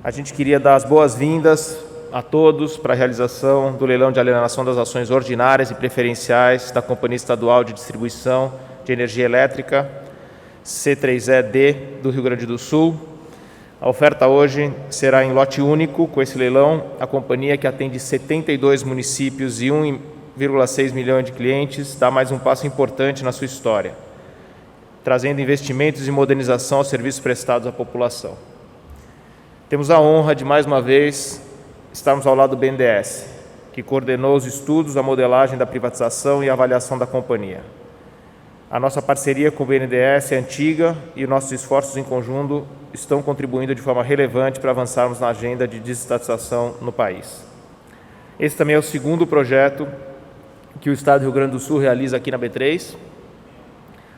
A gente queria dar as boas-vindas a todos para a realização do leilão de alienação das ações ordinárias e preferenciais da Companhia Estadual de Distribuição de Energia Elétrica, C3ED, do Rio Grande do Sul. A oferta hoje será em lote único. Com esse leilão, a companhia, que atende 72 municípios e 1,6 milhões de clientes, dá mais um passo importante na sua história, trazendo investimentos e modernização aos serviços prestados à população. Temos a honra de, mais uma vez, estarmos ao lado do BNDES, que coordenou os estudos, a modelagem da privatização e a avaliação da companhia. A nossa parceria com o BNDES é antiga e nossos esforços em conjunto estão contribuindo de forma relevante para avançarmos na agenda de desestatização no país. Esse também é o segundo projeto que o Estado do Rio Grande do Sul realiza aqui na B3,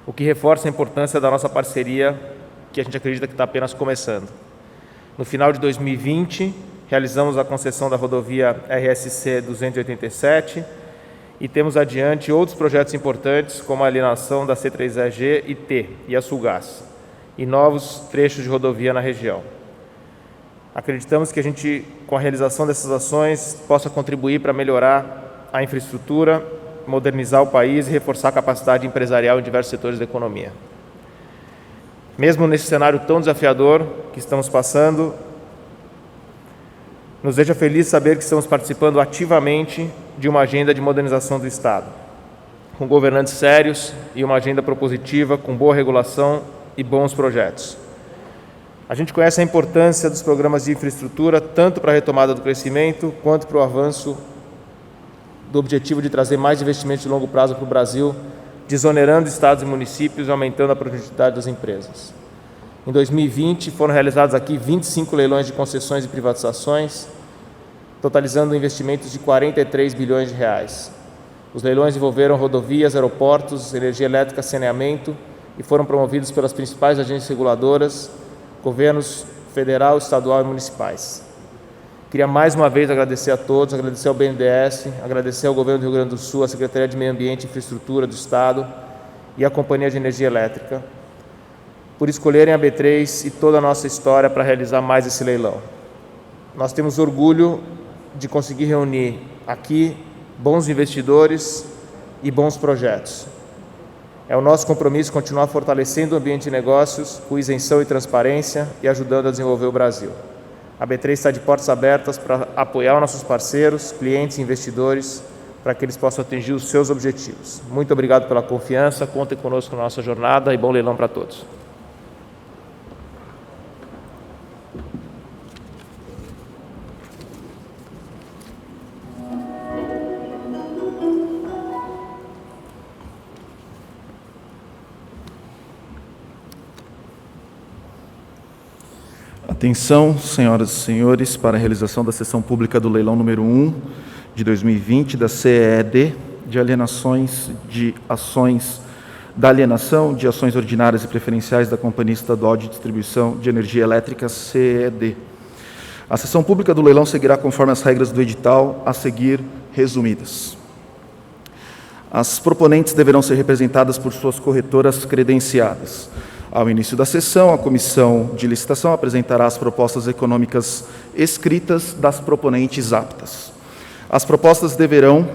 o que reforça a importância da nossa parceria, que a gente acredita que está apenas começando. No final de 2020, realizamos a concessão da rodovia RSC 287 e temos adiante outros projetos importantes, como a alienação da C3EG e T e a Sulgás, e novos trechos de rodovia na região. Acreditamos que a gente, com a realização dessas ações, possa contribuir para melhorar a infraestrutura, modernizar o país e reforçar a capacidade empresarial em diversos setores da economia. Mesmo nesse cenário tão desafiador que estamos passando, nos deixa feliz saber que estamos participando ativamente de uma agenda de modernização do Estado, com governantes sérios e uma agenda propositiva, com boa regulação e bons projetos. A gente conhece a importância dos programas de infraestrutura, tanto para a retomada do crescimento, quanto para o avanço do objetivo de trazer mais investimentos de longo prazo para o Brasil, desonerando estados e municípios e aumentando a produtividade das empresas. Em 2020, foram realizados aqui 25 leilões de concessões e privatizações, totalizando investimentos de 43 bilhões de reais. Os leilões envolveram rodovias, aeroportos, energia elétrica, saneamento e foram promovidos pelas principais agências reguladoras, governos federal, estadual e municipais. Queria mais uma vez agradecer a todos, agradecer ao BNDES, agradecer ao Governo do Rio Grande do Sul, à Secretaria de Meio Ambiente e Infraestrutura do Estado e à Companhia de Energia Elétrica, por escolherem a B3 e toda a nossa história para realizar mais esse leilão. Nós temos orgulho de conseguir reunir aqui bons investidores e bons projetos. É o nosso compromisso continuar fortalecendo o ambiente de negócios, com isenção e transparência e ajudando a desenvolver o Brasil. A B3 está de portas abertas para apoiar nossos parceiros, clientes e investidores, para que eles possam atingir os seus objetivos. Muito obrigado pela confiança, contem conosco na nossa jornada e bom leilão para todos. Atenção, senhoras e senhores, para a realização da sessão pública do leilão número 1 de 2020 da CED, de alienações de ações da alienação de ações ordinárias e preferenciais da Companhia Estadual de Distribuição de Energia Elétrica, CED. A sessão pública do leilão seguirá conforme as regras do edital, a seguir resumidas. As proponentes deverão ser representadas por suas corretoras credenciadas. Ao início da sessão, a Comissão de Licitação apresentará as propostas econômicas escritas das proponentes aptas. As propostas deverão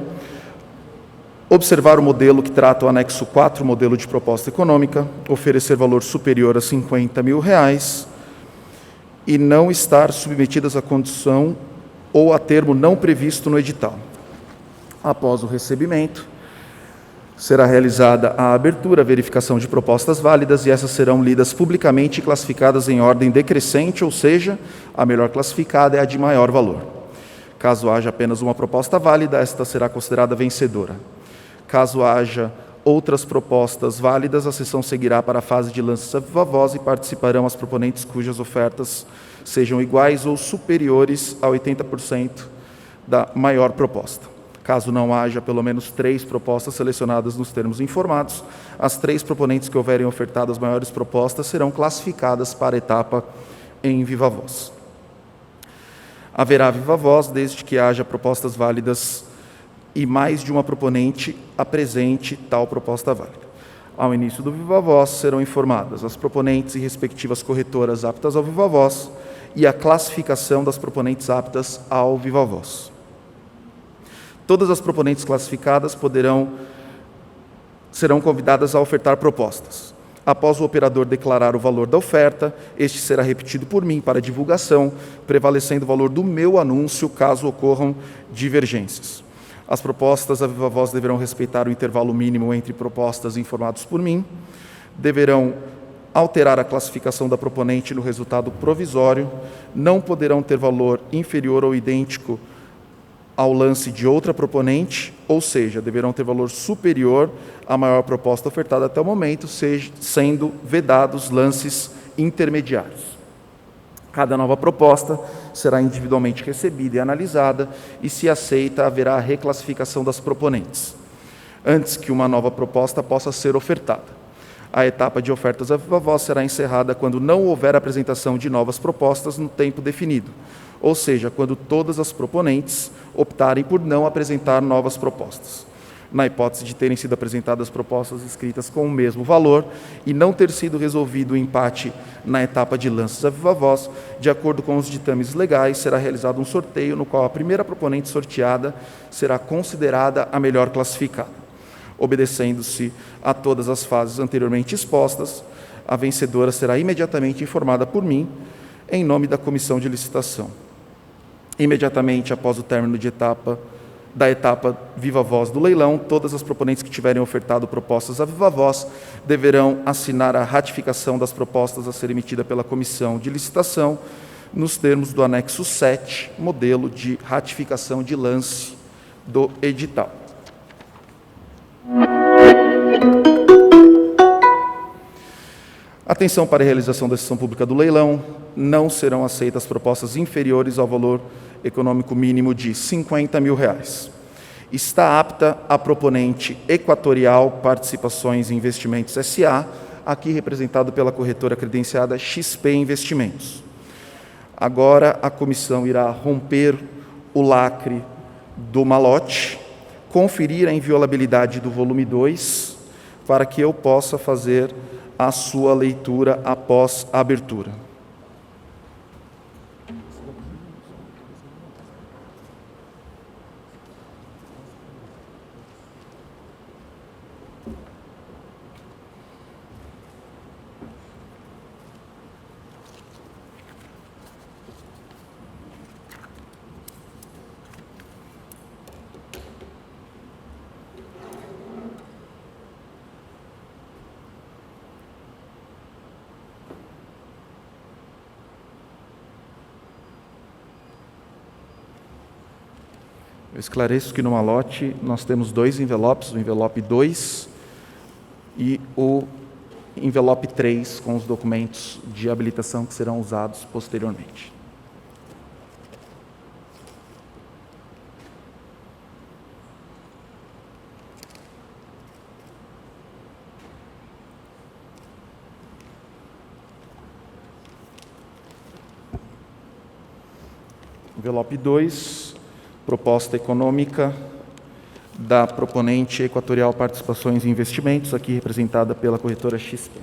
observar o modelo que trata o anexo 4, modelo de proposta econômica, oferecer valor superior a R$50 mil e não estar submetidas a condição ou a termo não previsto no edital. Após o recebimento, será realizada a abertura, a verificação de propostas válidas e essas serão lidas publicamente e classificadas em ordem decrescente, ou seja, a melhor classificada é a de maior valor. Caso haja apenas uma proposta válida, esta será considerada vencedora. Caso haja outras propostas válidas, a sessão seguirá para a fase de lances a viva voz e participarão as proponentes cujas ofertas sejam iguais ou superiores a 80% da maior proposta. Caso não haja pelo menos 3 propostas selecionadas nos termos informados, as 3 proponentes que houverem ofertado as maiores propostas serão classificadas para a etapa em viva voz. Haverá viva voz desde que haja propostas válidas e mais de uma proponente apresente tal proposta válida. Ao início do viva voz serão informadas as proponentes e respectivas corretoras aptas ao viva voz e a classificação das proponentes aptas ao viva voz. Todas as proponentes classificadas serão convidadas a ofertar propostas. Após o operador declarar o valor da oferta, este será repetido por mim para divulgação, prevalecendo o valor do meu anúncio, caso ocorram divergências. As propostas a viva voz deverão respeitar o intervalo mínimo entre propostas informados por mim, deverão alterar a classificação da proponente no resultado provisório, não poderão ter valor inferior ou idêntico ao lance de outra proponente, ou seja, deverão ter valor superior à maior proposta ofertada até o momento, sendo vedados lances intermediários. Cada nova proposta será individualmente recebida e analisada, e, se aceita, haverá a reclassificação das proponentes, antes que uma nova proposta possa ser ofertada. A etapa de ofertas à viva voz será encerrada quando não houver apresentação de novas propostas no tempo definido, ou seja, quando todas as proponentes optarem por não apresentar novas propostas. Na hipótese de terem sido apresentadas propostas escritas com o mesmo valor e não ter sido resolvido o empate na etapa de lances à viva voz, de acordo com os ditames legais, será realizado um sorteio no qual a primeira proponente sorteada será considerada a melhor classificada. Obedecendo-se a todas as fases anteriormente expostas, a vencedora será imediatamente informada por mim, em nome da comissão de licitação. Imediatamente após o término da etapa viva voz do leilão, todas as proponentes que tiverem ofertado propostas à viva voz deverão assinar a ratificação das propostas a ser emitida pela comissão de licitação, nos termos do anexo 7, modelo de ratificação de lance do edital. Atenção para a realização da sessão pública do leilão. Não serão aceitas propostas inferiores ao valor econômico mínimo de R$ 50 mil. Está apta a proponente Equatorial Participações e Investimentos S.A., aqui representado pela corretora credenciada XP Investimentos. Agora a comissão irá romper o lacre do malote, conferir a inviolabilidade do volume 2, para que eu possa fazer a sua leitura após a abertura. Eu esclareço que no malote nós temos 2 envelopes, o envelope 2 e o envelope 3, com os documentos de habilitação que serão usados posteriormente. Envelope 2, proposta econômica da proponente Equatorial Participações e Investimentos, aqui representada pela corretora XP.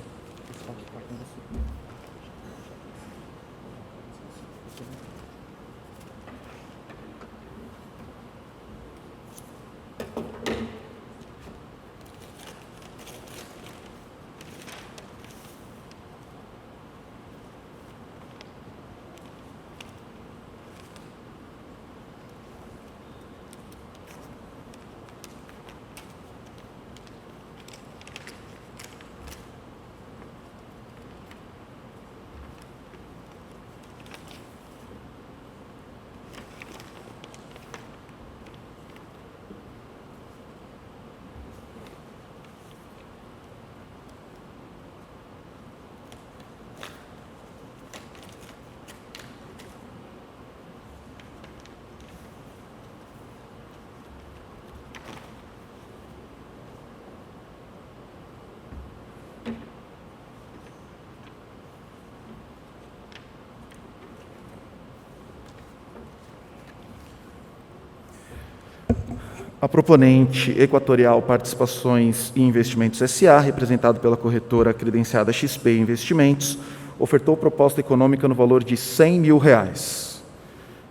A proponente Equatorial Participações e Investimentos S.A., representado pela corretora credenciada XP Investimentos, ofertou proposta econômica no valor de R$100 mil.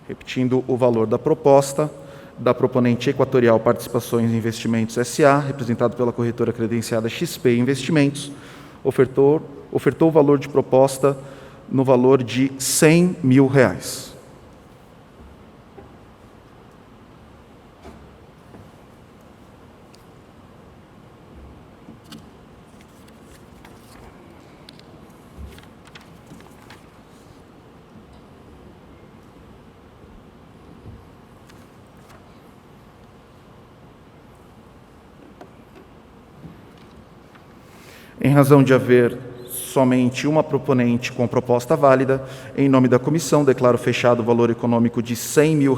Repetindo o valor da proposta, da proponente Equatorial Participações e Investimentos S.A., representado pela corretora credenciada XP Investimentos, ofertou o valor de proposta no valor de R$100 mil. Em razão de haver somente uma proponente com proposta válida, em nome da comissão, declaro fechado o valor econômico de R$100 mil,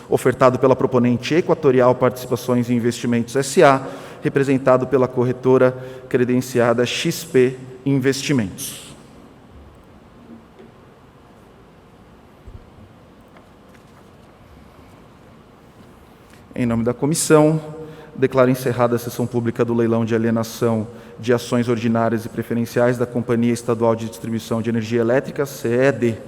ofertado pela proponente Equatorial Participações e Investimentos S.A., representado pela corretora credenciada XP Investimentos. Em nome da comissão, declaro encerrada a sessão pública do leilão de alienação de ações ordinárias e preferenciais da Companhia Estadual de Distribuição de Energia Elétrica, CED.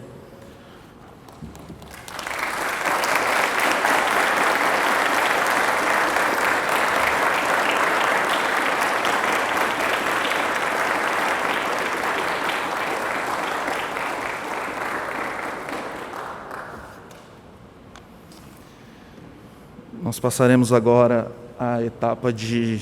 Nós passaremos agora à etapa de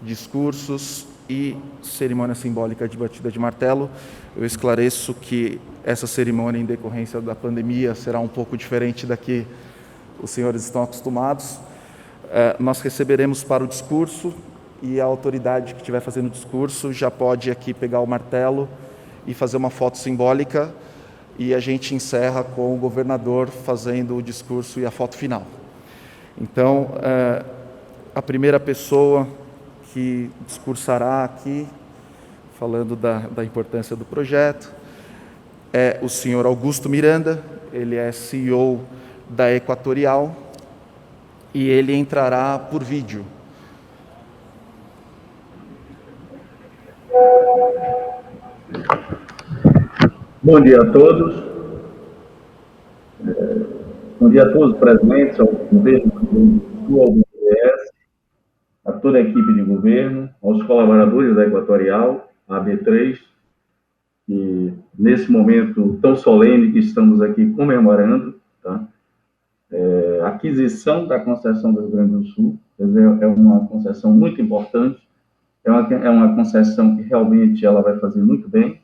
discursos e cerimônia simbólica de batida de martelo. Eu esclareço que essa cerimônia, em decorrência da pandemia, será um pouco diferente da que os senhores estão acostumados. Nós receberemos para o discurso e a autoridade que estiver fazendo o discurso já pode aqui pegar o martelo e fazer uma foto simbólica, e a gente encerra com o governador fazendo o discurso e a foto final. Então, a primeira pessoa que discursará aqui, falando da importância do projeto, é o senhor Augusto Miranda. Ele é CEO da Equatorial e ele entrará por vídeo. Bom dia a todos. Bom dia a todos os presentes, ao governo do BNDES, a toda a equipe de governo, aos colaboradores da Equatorial, a AB3, e nesse momento tão solene que estamos aqui comemorando, tá? A aquisição da concessão do Rio Grande do Sul é uma concessão muito importante, é uma concessão que realmente ela vai fazer muito bem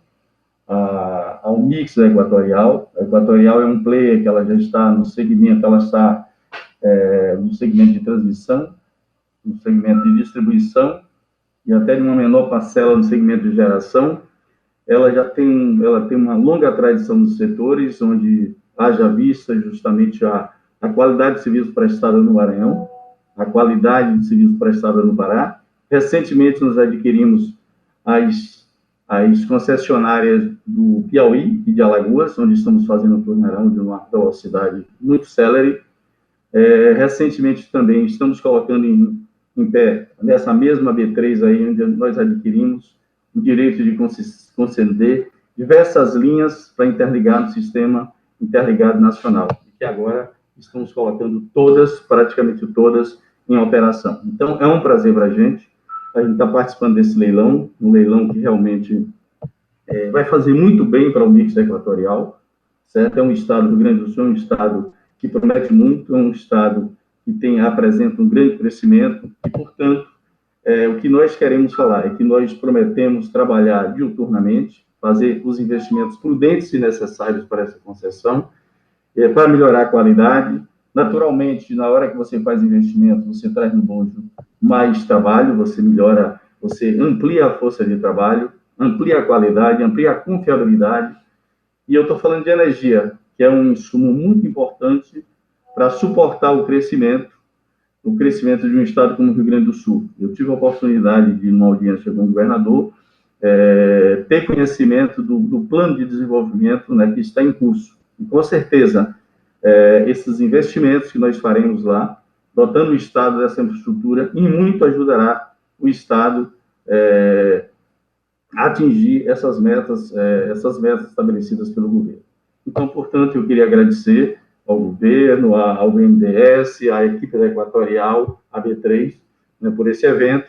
ao mix da Equatorial. A Equatorial é um player que ela já está no segmento, no segmento de transmissão, no segmento de distribuição e até de uma menor parcela no segmento de geração. Ela tem uma longa tradição nos setores, onde haja vista justamente a qualidade de serviço prestado no Maranhão, a qualidade de serviço prestado no Pará. Recentemente, nós adquirimos as concessionárias do Piauí e de Alagoas, onde estamos fazendo um turnaround de uma velocidade muito célere. Recentemente também estamos colocando em pé, nessa mesma B3 aí, onde nós adquirimos o direito de conceder diversas linhas para interligar no sistema interligado nacional, que agora estamos colocando praticamente todas, em operação. Então, é um prazer para a gente está participando desse leilão, um leilão que realmente vai fazer muito bem para o mix equatorial, certo? É um estado do Rio Grande do Sul, um estado que promete muito, é um estado que apresenta um grande crescimento e, portanto, o que nós queremos falar é que nós prometemos trabalhar diuturnamente, fazer os investimentos prudentes e necessários para essa concessão, para melhorar a qualidade. Naturalmente, na hora que você faz investimento, você traz no bolso mais trabalho, você amplia a força de trabalho, amplia a qualidade, amplia a confiabilidade. E eu estou falando de energia, que é um insumo muito importante para suportar o crescimento de um estado como o Rio Grande do Sul. Eu tive a oportunidade de, numa audiência com o governador, ter conhecimento do plano de desenvolvimento, né, que está em curso. E, com certeza, esses investimentos que nós faremos lá, dotando o estado dessa infraestrutura, e muito ajudará o estado atingir essas metas estabelecidas pelo governo. Então, portanto, eu queria agradecer ao governo, ao BNDES, à equipe da Equatorial, a B3, né, por esse evento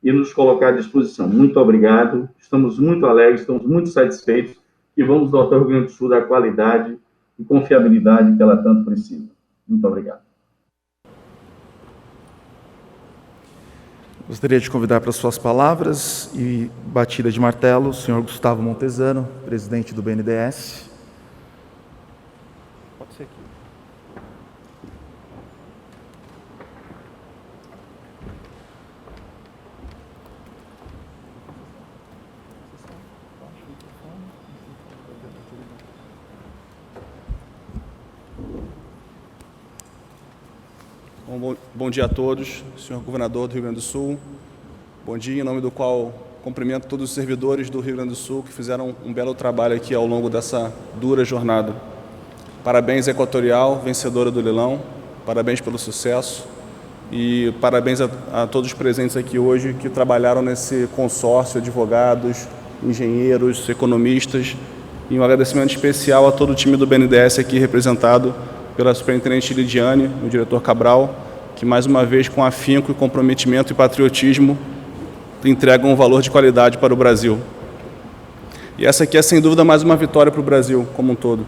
e nos colocar à disposição. Muito obrigado, estamos muito alegres, estamos muito satisfeitos e vamos dotar o Rio Grande do Sul da qualidade e confiabilidade que ela tanto precisa. Muito obrigado. Gostaria de convidar para suas palavras e batida de martelo o senhor Gustavo Montesano, presidente do BNDES. Pode ser aqui. Bom dia a todos, senhor governador do Rio Grande do Sul. Bom dia, em nome do qual cumprimento todos os servidores do Rio Grande do Sul que fizeram um belo trabalho aqui ao longo dessa dura jornada. Parabéns, Equatorial, vencedora do leilão. Parabéns pelo sucesso. E parabéns a todos os presentes aqui hoje que trabalharam nesse consórcio, advogados, engenheiros, economistas. E um agradecimento especial a todo o time do BNDES aqui representado pela superintendente Lidiane, o diretor Cabral, que mais uma vez, com afinco e comprometimento e patriotismo, entregam um valor de qualidade para o Brasil. E essa aqui é, sem dúvida, mais uma vitória para o Brasil como um todo.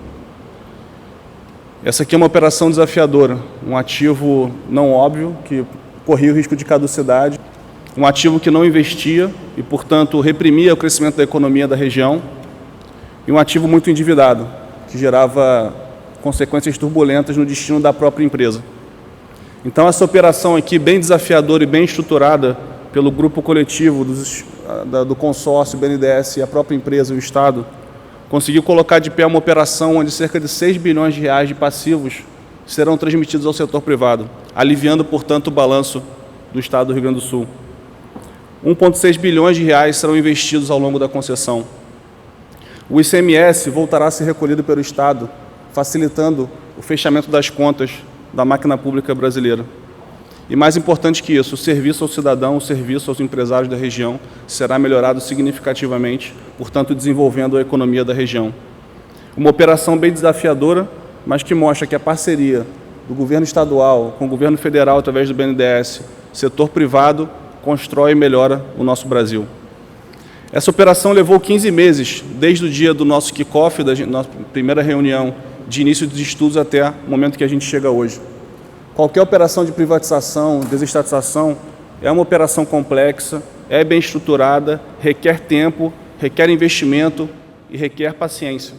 Essa aqui é uma operação desafiadora, um ativo não óbvio, que corria o risco de caducidade, um ativo que não investia e, portanto, reprimia o crescimento da economia da região, e um ativo muito endividado, que gerava consequências turbulentas no destino da própria empresa. Então, essa operação aqui, bem desafiadora e bem estruturada pelo grupo coletivo do consórcio BNDES e a própria empresa e o Estado, conseguiu colocar de pé uma operação onde cerca de 6 bilhões de reais de passivos serão transmitidos ao setor privado, aliviando, portanto, o balanço do Estado do Rio Grande do Sul. 1,6 bilhões de reais serão investidos ao longo da concessão. O ICMS voltará a ser recolhido pelo Estado, facilitando o fechamento das contas da máquina pública brasileira. E mais importante que isso, o serviço ao cidadão, o serviço aos empresários da região será melhorado significativamente, portanto, desenvolvendo a economia da região. Uma operação bem desafiadora, mas que mostra que a parceria do governo estadual com o governo federal, através do BNDES, setor privado, constrói e melhora o nosso Brasil. Essa operação levou 15 meses, desde o dia do nosso kick-off, da nossa primeira reunião de início dos estudos até o momento que a gente chega hoje. Qualquer operação de privatização, desestatização, é uma operação complexa, é bem estruturada, requer tempo, requer investimento e requer paciência.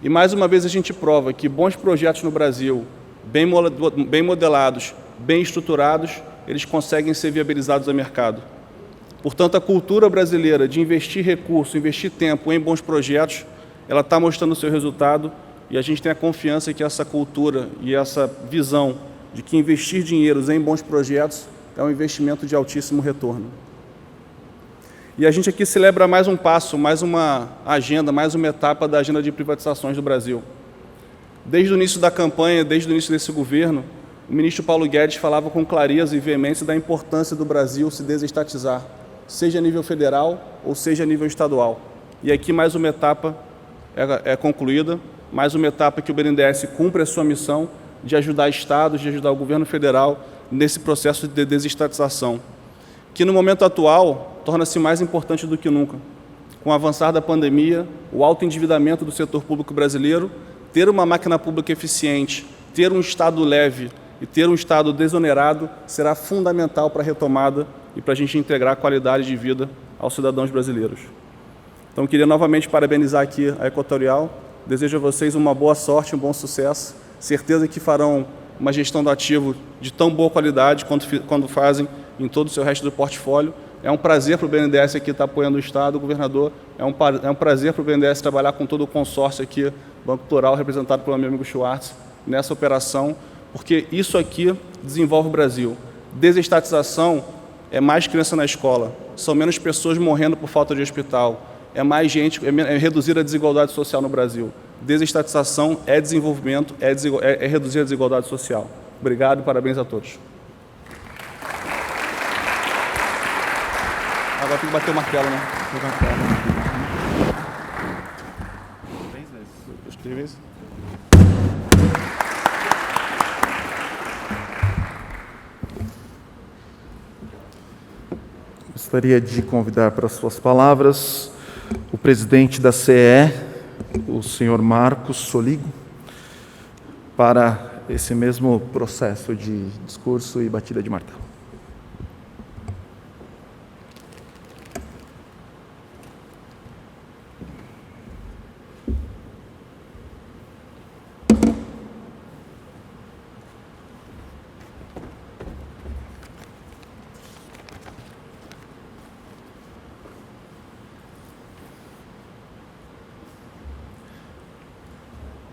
E mais uma vez a gente prova que bons projetos no Brasil, bem modelados, bem estruturados, eles conseguem ser viabilizados a mercado. Portanto, a cultura brasileira de investir recurso, investir tempo em bons projetos, ela está mostrando o seu resultado e a gente tem a confiança que essa cultura e essa visão de que investir dinheiros em bons projetos é um investimento de altíssimo retorno. E a gente aqui celebra mais um passo, mais uma agenda, mais uma etapa da agenda de privatizações do Brasil. Desde o início da campanha, desde o início desse governo, o ministro Paulo Guedes falava com clareza e veemência da importância do Brasil se desestatizar, seja a nível federal ou seja a nível estadual. E aqui mais uma etapa é concluída, mais uma etapa que o BNDES cumpre a sua missão de ajudar estados, de ajudar o governo federal nesse processo de desestatização, que no momento atual torna-se mais importante do que nunca. Com o avançar da pandemia, o alto endividamento do setor público brasileiro, ter uma máquina pública eficiente, ter um Estado leve e ter um Estado desonerado será fundamental para a retomada e para a gente integrar a qualidade de vida aos cidadãos brasileiros. Então, queria novamente parabenizar aqui a Equatorial, desejo a vocês uma boa sorte, um bom sucesso, certeza que farão uma gestão do ativo de tão boa qualidade quando fazem em todo o seu resto do portfólio. É um prazer para o BNDES aqui estar apoiando o Estado, o governador, é um prazer para o BNDES trabalhar com todo o consórcio aqui, Banco Plural, representado pelo meu amigo Schwartz, nessa operação, porque isso aqui desenvolve o Brasil. Desestatização é mais criança na escola, são menos pessoas morrendo por falta de hospital, é mais gente, é reduzir a desigualdade social no Brasil. Desestatização é desenvolvimento, é reduzir a desigualdade social. Obrigado e parabéns a todos. Agora tem que bater o martelo, né? O martelo. 3 vezes. Gostaria de convidar para suas palavras o presidente da CE, o senhor Marcos Soligo, para esse mesmo processo de discurso e batida de martelo.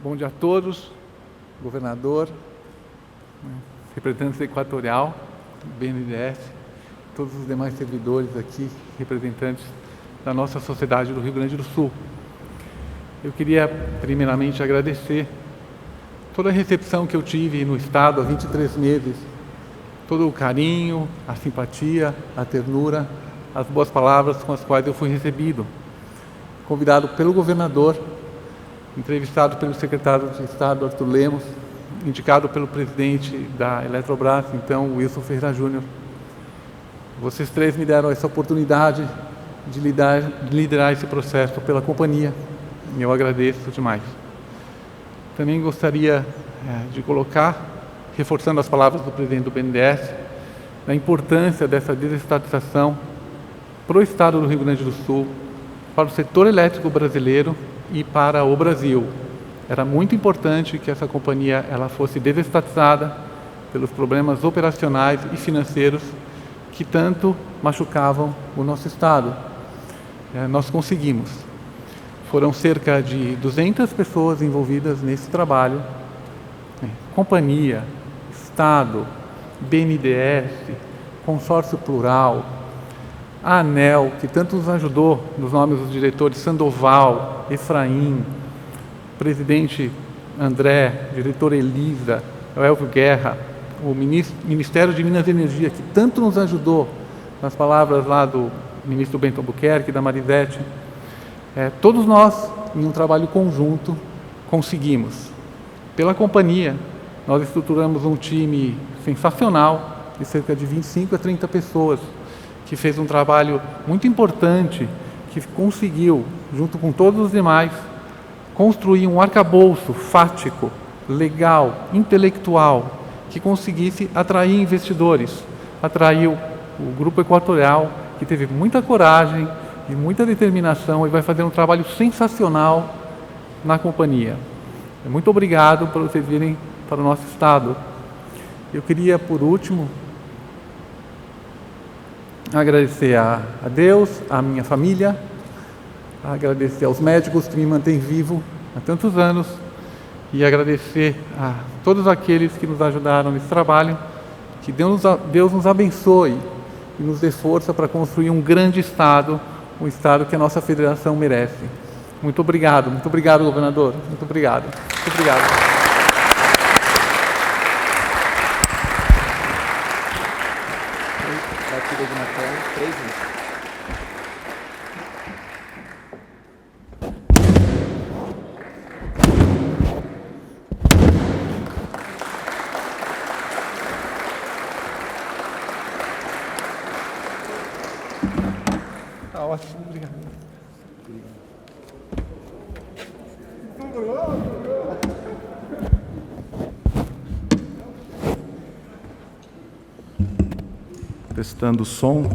Bom dia a todos, governador, representante equatorial, BNDES, todos os demais servidores aqui, representantes da nossa sociedade do Rio Grande do Sul. Eu queria, primeiramente, agradecer toda a recepção que eu tive no Estado há 23 meses, todo o carinho, a simpatia, a ternura, as boas palavras com as quais eu fui recebido. Convidado pelo governador, entrevistado pelo secretário de Estado, Arthur Lemos, indicado pelo presidente da Eletrobras, então, Wilson Ferreira Júnior. Vocês três me deram essa oportunidade de liderar esse processo pela companhia, e eu agradeço demais. Também gostaria de colocar, reforçando as palavras do presidente do BNDES, a importância dessa desestatização para o Estado do Rio Grande do Sul, para o setor elétrico brasileiro e para o Brasil. Era muito importante que essa companhia ela fosse desestatizada pelos problemas operacionais e financeiros que tanto machucavam o nosso Estado. Nós conseguimos. Foram cerca de 200 pessoas envolvidas nesse trabalho. Companhia, Estado, BNDES, Consórcio Plural, a ANEEL, que tanto nos ajudou, nos nomes dos diretores Sandoval, Efraim, presidente André, diretor Elisa, Elvio Guerra, o Ministério de Minas e Energia, que tanto nos ajudou, nas palavras lá do ministro Bento Albuquerque, da Marisete. Todos nós, em um trabalho conjunto, conseguimos. Pela companhia, nós estruturamos um time sensacional, de cerca de 25 a 30 pessoas, que fez um trabalho muito importante, que conseguiu, junto com todos os demais, construir um arcabouço fático, legal, intelectual, que conseguisse atrair investidores. Atraiu o Grupo Equatorial, que teve muita coragem e muita determinação e vai fazer um trabalho sensacional na companhia. Muito obrigado por vocês virem para o nosso Estado. Eu queria, por último, agradecer a Deus, a minha família, agradecer aos médicos que me mantêm vivo há tantos anos e agradecer a todos aqueles que nos ajudaram nesse trabalho. Que Deus nos abençoe e nos dê força para construir um grande Estado, um Estado que a nossa federação merece. Muito obrigado, governador. Muito obrigado. Muito obrigado. Batida de martelo, 3 vezes. Tá ótimo, obrigado. Testando o som.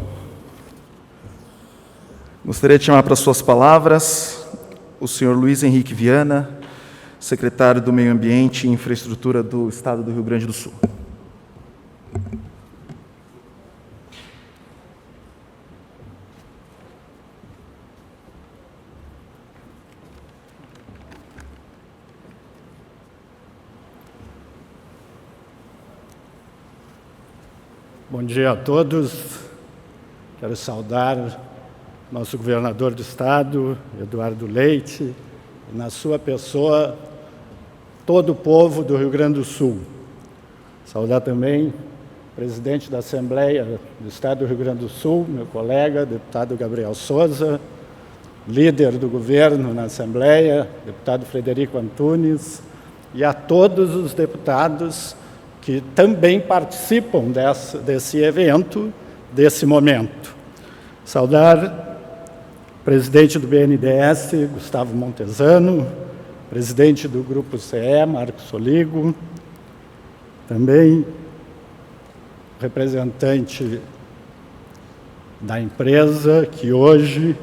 Gostaria de chamar para suas palavras o senhor Luiz Henrique Viana, secretário do Meio Ambiente e Infraestrutura do Estado do Rio Grande do Sul. Bom dia a todos. Quero saudar nosso governador do Estado, Eduardo Leite, e na sua pessoa, todo o povo do Rio Grande do Sul. Saudar também presidente da Assembleia do Estado do Rio Grande do Sul, meu colega, deputado Gabriel Souza, líder do governo na Assembleia, deputado Frederico Antunes, e a todos os deputados que também participam desse evento, desse momento. Saudar o presidente do BNDES, Gustavo Montesano, presidente do Grupo CE, Marcos Soligo, também representante da empresa que hoje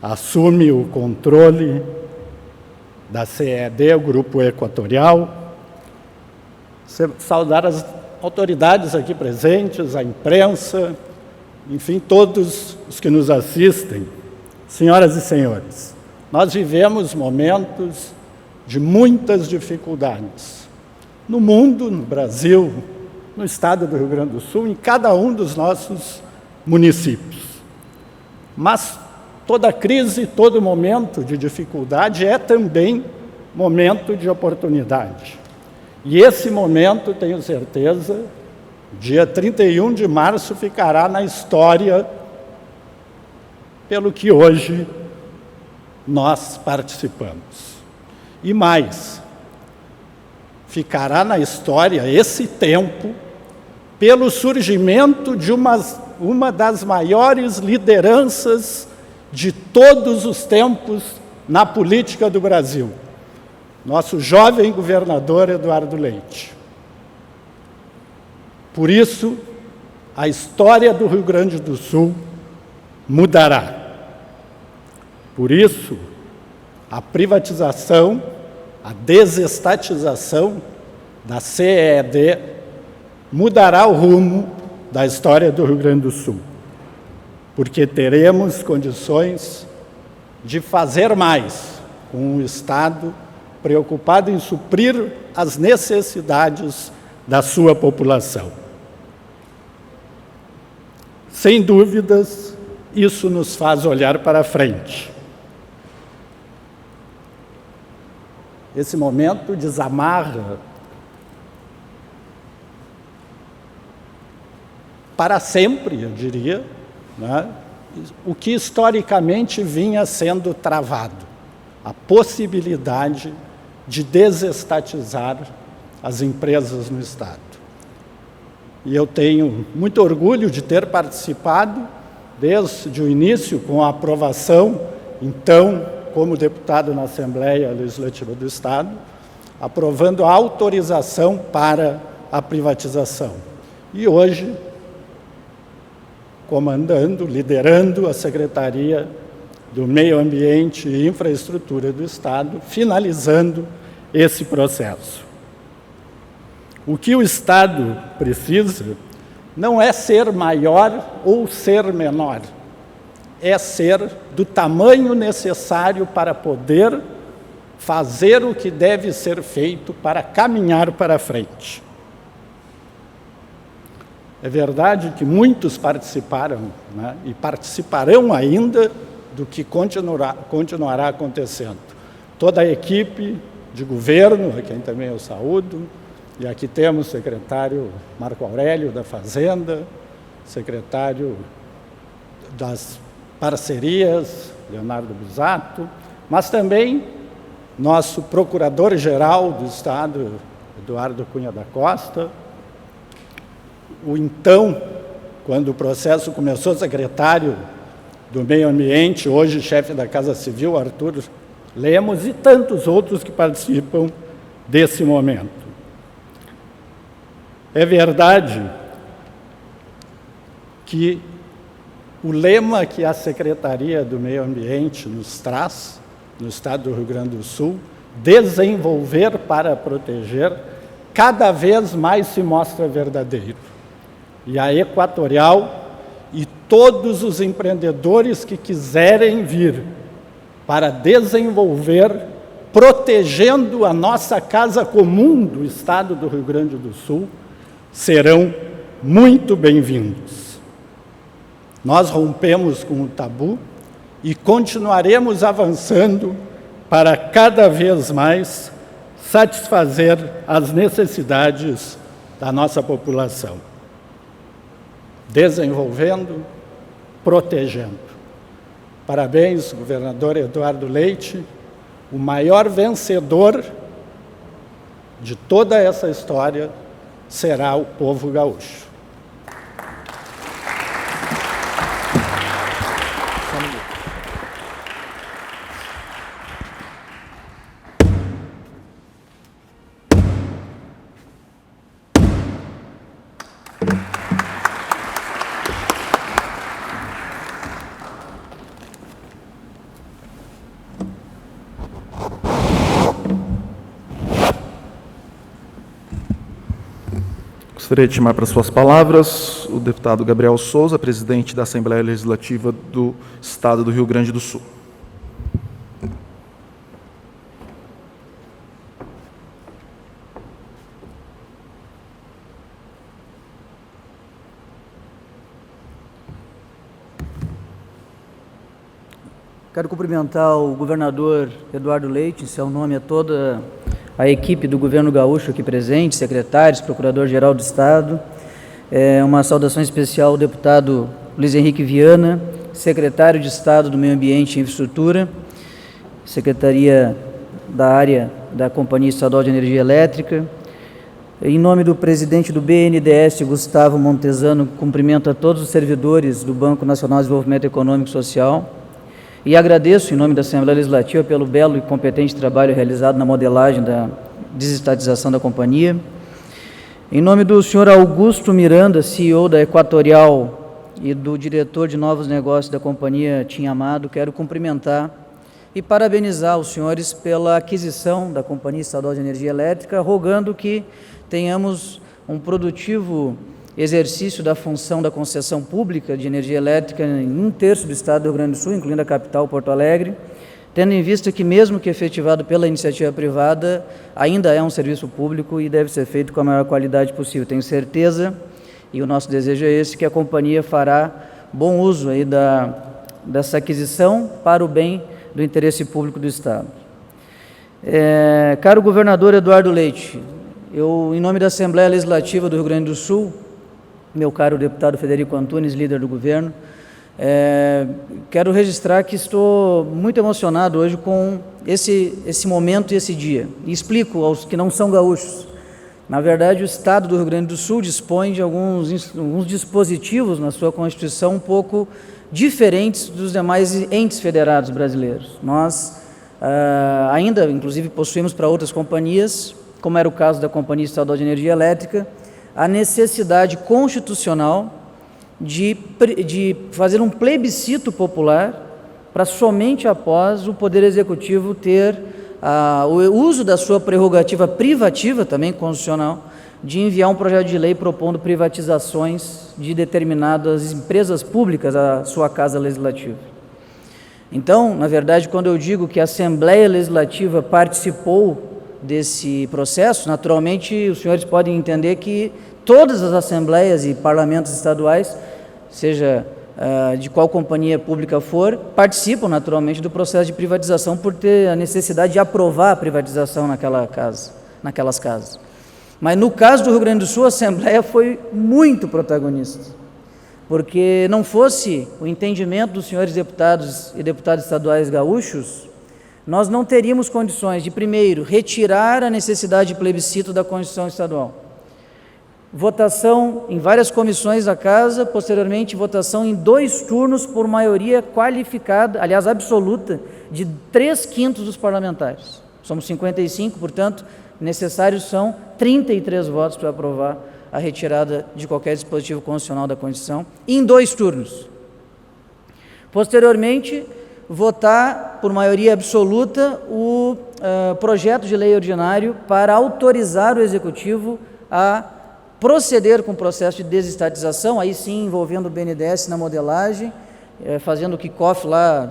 assume o controle da CED, o Grupo Equatorial. Saudar as autoridades aqui presentes, a imprensa, enfim, todos os que nos assistem. Senhoras e senhores, nós vivemos momentos de muitas dificuldades. No mundo, no Brasil, no estado do Rio Grande do Sul, em cada um dos nossos municípios. Mas toda crise, todo momento de dificuldade é também momento de oportunidade. E esse momento, tenho certeza, dia 31 de março, ficará na história pelo que hoje nós participamos. E mais, ficará na história esse tempo pelo surgimento de uma das maiores lideranças de todos os tempos na política do Brasil, nosso jovem governador Eduardo Leite. Por isso, a história do Rio Grande do Sul mudará. Por isso, a privatização, a desestatização da CED mudará o rumo da história do Rio Grande do Sul, porque teremos condições de fazer mais com o Estado preocupado em suprir as necessidades da sua população. Sem dúvidas, isso nos faz olhar para frente. Esse momento desamarra para sempre, eu diria, né, o que historicamente vinha sendo travado, a possibilidade de desestatizar as empresas no Estado. E eu tenho muito orgulho de ter participado desde o início com a aprovação, então, como deputado na Assembleia Legislativa do Estado, aprovando a autorização para a privatização. E hoje, comandando, liderando a Secretaria do Meio Ambiente e Infraestrutura do Estado, finalizando esse processo. O que o Estado precisa não é ser maior ou ser menor, é ser do tamanho necessário para poder fazer o que deve ser feito para caminhar para frente. É verdade que muitos participaram, né, e participarão ainda do que continuará acontecendo. Toda a equipe de governo, a quem também eu saúdo, e aqui temos o secretário Marco Aurélio da Fazenda, secretário das parcerias, Leonardo Busato, mas também nosso procurador-geral do Estado, Eduardo Cunha da Costa, o então, quando o processo começou, secretário do Meio Ambiente, hoje chefe da Casa Civil, Arthur Lemos, e tantos outros que participam desse momento. É verdade que o lema que a Secretaria do Meio Ambiente nos traz, no Estado do Rio Grande do Sul, desenvolver para proteger, cada vez mais se mostra verdadeiro. E a Equatorial e todos os empreendedores que quiserem vir para desenvolver, protegendo a nossa casa comum do Estado do Rio Grande do Sul, serão muito bem-vindos. Nós rompemos com o tabu e continuaremos avançando para cada vez mais satisfazer as necessidades da nossa população. desenvolvendo, protegendo. Parabéns, governador Eduardo Leite, o maior vencedor de toda essa história será o povo gaúcho. Gostaria de chamar para suas palavras o deputado Gabriel Souza, presidente da Assembleia Legislativa do Estado do Rio Grande do Sul. Quero cumprimentar o governador Eduardo Leite, em seu nome a toda a equipe do governo gaúcho aqui presente, secretários, procurador-geral do Estado. Uma saudação especial ao deputado Luiz Henrique Viana, secretário de Estado do Meio Ambiente e Infraestrutura, Secretaria da Área da Companhia Estadual de Energia Elétrica. Em nome do presidente do BNDES, Gustavo Montesano, cumprimento a todos os servidores do Banco Nacional de Desenvolvimento Econômico e Social. E agradeço, em nome da Assembleia Legislativa, pelo belo e competente trabalho realizado na modelagem da desestatização da companhia. Em nome do senhor Augusto Miranda, CEO da Equatorial, e do diretor de novos negócios da companhia, Tim Amado, quero cumprimentar e parabenizar os senhores pela aquisição da Companhia Estadual de Energia Elétrica, rogando que tenhamos um produtivo exercício da função da concessão pública de energia elétrica em 1/3 do estado do Rio Grande do Sul, incluindo a capital, Porto Alegre, tendo em vista que, mesmo que efetivado pela iniciativa privada, ainda é um serviço público e deve ser feito com a maior qualidade possível. Tenho certeza, e o nosso desejo é esse, que a companhia fará bom uso aí dessa aquisição para o bem do interesse público do Estado. Caro governador Eduardo Leite, eu, em nome da Assembleia Legislativa do Rio Grande do Sul, meu caro deputado Federico Antunes, líder do governo, quero registrar que estou muito emocionado hoje com esse momento e esse dia. E explico aos que não são gaúchos. Na verdade, o Estado do Rio Grande do Sul dispõe de alguns dispositivos na sua Constituição um pouco diferentes dos demais entes federados brasileiros. Nós ainda, inclusive, possuímos para outras companhias, como era o caso da Companhia Estadual de Energia Elétrica, a necessidade constitucional de fazer um plebiscito popular para somente após o Poder Executivo ter o uso da sua prerrogativa privativa, também constitucional, de enviar um projeto de lei propondo privatizações de determinadas empresas públicas à sua Casa Legislativa. Então, na verdade, quando eu digo que a Assembleia Legislativa participou desse processo, naturalmente os senhores podem entender que todas as assembleias e parlamentos estaduais, seja de qual companhia pública for, participam naturalmente do processo de privatização por ter a necessidade de aprovar a privatização naquelas casas. Mas no caso do Rio Grande do Sul, a Assembleia foi muito protagonista, porque não fosse o entendimento dos senhores deputados e deputadas estaduais gaúchos, nós não teríamos condições de, primeiro, retirar a necessidade de plebiscito da Constituição Estadual. Votação em várias comissões da Casa, posteriormente votação em 2 turnos por maioria qualificada, aliás, absoluta, de 3/5 dos parlamentares. Somos 55, portanto, necessários são 33 votos para aprovar a retirada de qualquer dispositivo constitucional da Constituição, em 2 turnos. Posteriormente, votar por maioria absoluta o projeto de lei ordinário para autorizar o Executivo a proceder com o processo de desestatização, aí sim envolvendo o BNDES na modelagem, fazendo o kick-off lá,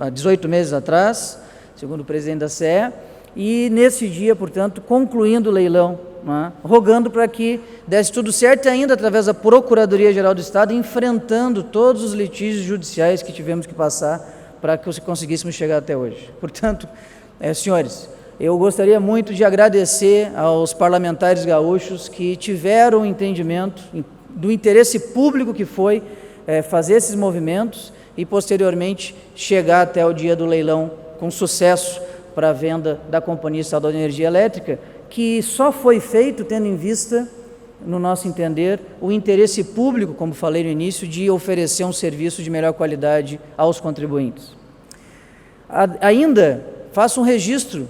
há 18 meses atrás, segundo o presidente da CE, e nesse dia, portanto, concluindo o leilão, né, rogando para que desse tudo certo e ainda através da Procuradoria-Geral do Estado, enfrentando todos os litígios judiciais que tivemos que passar para que conseguíssemos chegar até hoje. Portanto, senhores, eu gostaria muito de agradecer aos parlamentares gaúchos que tiveram entendimento, do interesse público que foi fazer esses movimentos e, posteriormente, chegar até o dia do leilão com sucesso para a venda da Companhia Estadual de Energia Elétrica, que só foi feito tendo em vista, no nosso entender, o interesse público, como falei no início, de oferecer um serviço de melhor qualidade aos contribuintes. Ainda faço um registro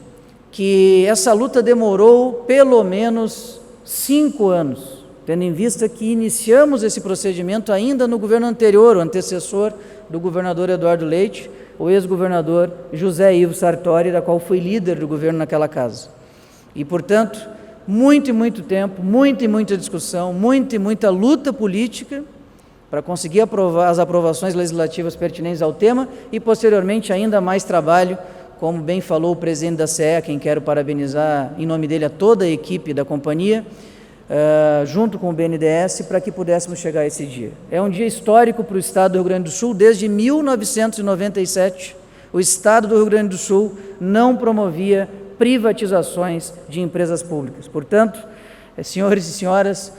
que essa luta demorou pelo menos 5 anos, tendo em vista que iniciamos esse procedimento ainda no governo anterior, o antecessor do governador Eduardo Leite, o ex-governador José Ivo Sartori, da qual fui líder do governo naquela casa. E, portanto, muito e muito tempo, muita e muita discussão, muita e muita luta política para conseguir aprovar as aprovações legislativas pertinentes ao tema e, posteriormente, ainda mais trabalho, como bem falou o presidente da CE, a quem quero parabenizar em nome dele a toda a equipe da companhia, junto com o BNDES, para que pudéssemos chegar a esse dia. É um dia histórico para o Estado do Rio Grande do Sul. Desde 1997, o Estado do Rio Grande do Sul não promovia privatizações de empresas públicas. Portanto, senhores e senhoras,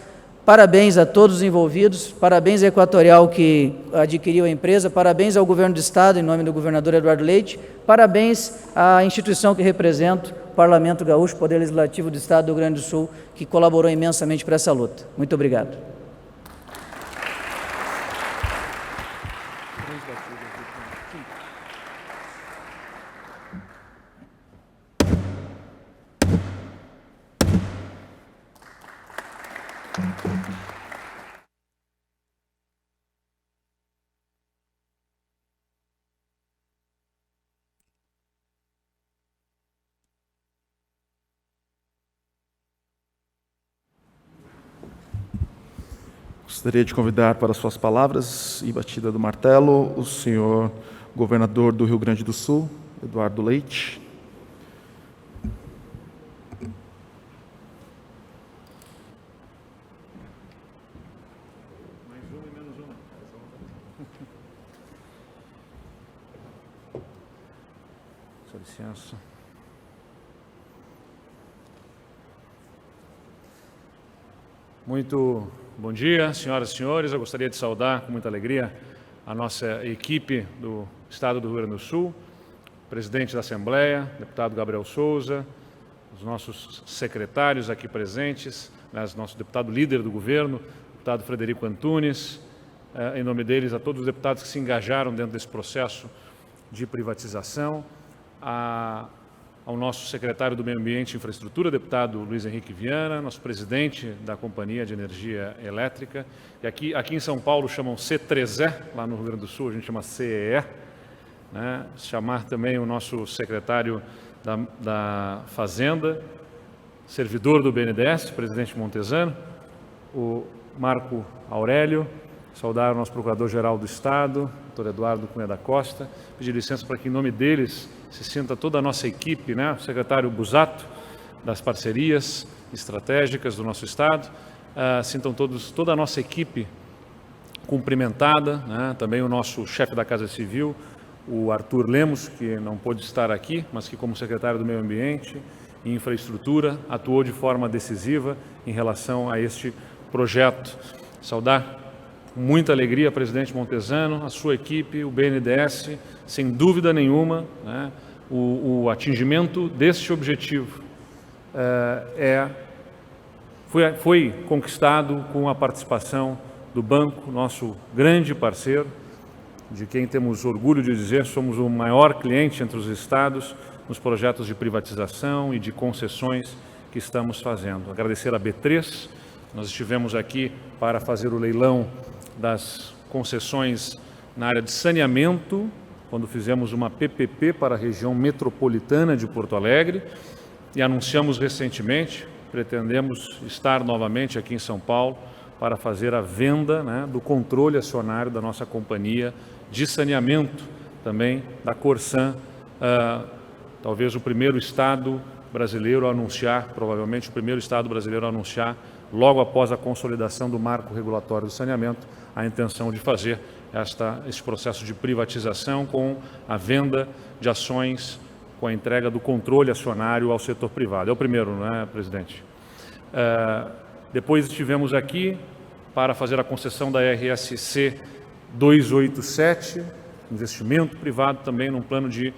parabéns a todos os envolvidos, parabéns à Equatorial que adquiriu a empresa, parabéns ao Governo do Estado, em nome do governador Eduardo Leite, parabéns à instituição que represento, o Parlamento Gaúcho, Poder Legislativo do Estado do Rio Grande do Sul, que colaborou imensamente para essa luta. Muito obrigado. Gostaria de convidar para suas palavras e batida do martelo o senhor governador do Rio Grande do Sul, Eduardo Leite. Mais uma e menos uma. Com licença. Muito bom dia, senhoras e senhores. Eu gostaria de saudar com muita alegria a nossa equipe do Estado do Rio Grande do Sul, presidente da Assembleia, deputado Gabriel Souza, os nossos secretários aqui presentes, nosso deputado líder do governo, deputado Frederico Antunes, em nome deles, a todos os deputados que se engajaram dentro desse processo de privatização, ao nosso secretário do Meio Ambiente e Infraestrutura, deputado Luiz Henrique Viana, nosso presidente da Companhia de Energia Elétrica, e aqui em São Paulo chamam C3E, lá no Rio Grande do Sul a gente chama CEE, né? Chamar também o nosso secretário da Fazenda, servidor do BNDES, presidente Montezano, o Marco Aurélio, saudar o nosso Procurador-Geral do Estado, doutor Eduardo Cunha da Costa, pedir licença para que, em nome deles, se sinta toda a nossa equipe, né? O secretário Busato, das parcerias estratégicas do nosso Estado, sintam toda a nossa equipe cumprimentada, né? Também o nosso chefe da Casa Civil, o Arthur Lemos, que não pôde estar aqui, mas que, como secretário do Meio Ambiente e Infraestrutura, atuou de forma decisiva em relação a este projeto. Saudar com muita alegria, presidente Montezano, a sua equipe, o BNDES, sem dúvida nenhuma, né, o atingimento deste objetivo foi conquistado com a participação do banco, nosso grande parceiro, de quem temos orgulho de dizer somos o maior cliente entre os estados nos projetos de privatização e de concessões que estamos fazendo. Agradecer a B3, nós estivemos aqui para fazer o leilão das concessões na área de saneamento, quando fizemos uma PPP para a região metropolitana de Porto Alegre, e anunciamos recentemente, pretendemos estar novamente aqui em São Paulo para fazer a venda, né, do controle acionário da nossa companhia de saneamento, também da Corsan, talvez o primeiro estado brasileiro a anunciar, provavelmente o primeiro estado brasileiro a anunciar, logo após a consolidação do marco regulatório do saneamento, a intenção de fazer este processo de privatização com a venda de ações, com a entrega do controle acionário ao setor privado. É o primeiro, não é, presidente? Depois estivemos aqui para fazer a concessão da RSC 287, investimento privado também num plano de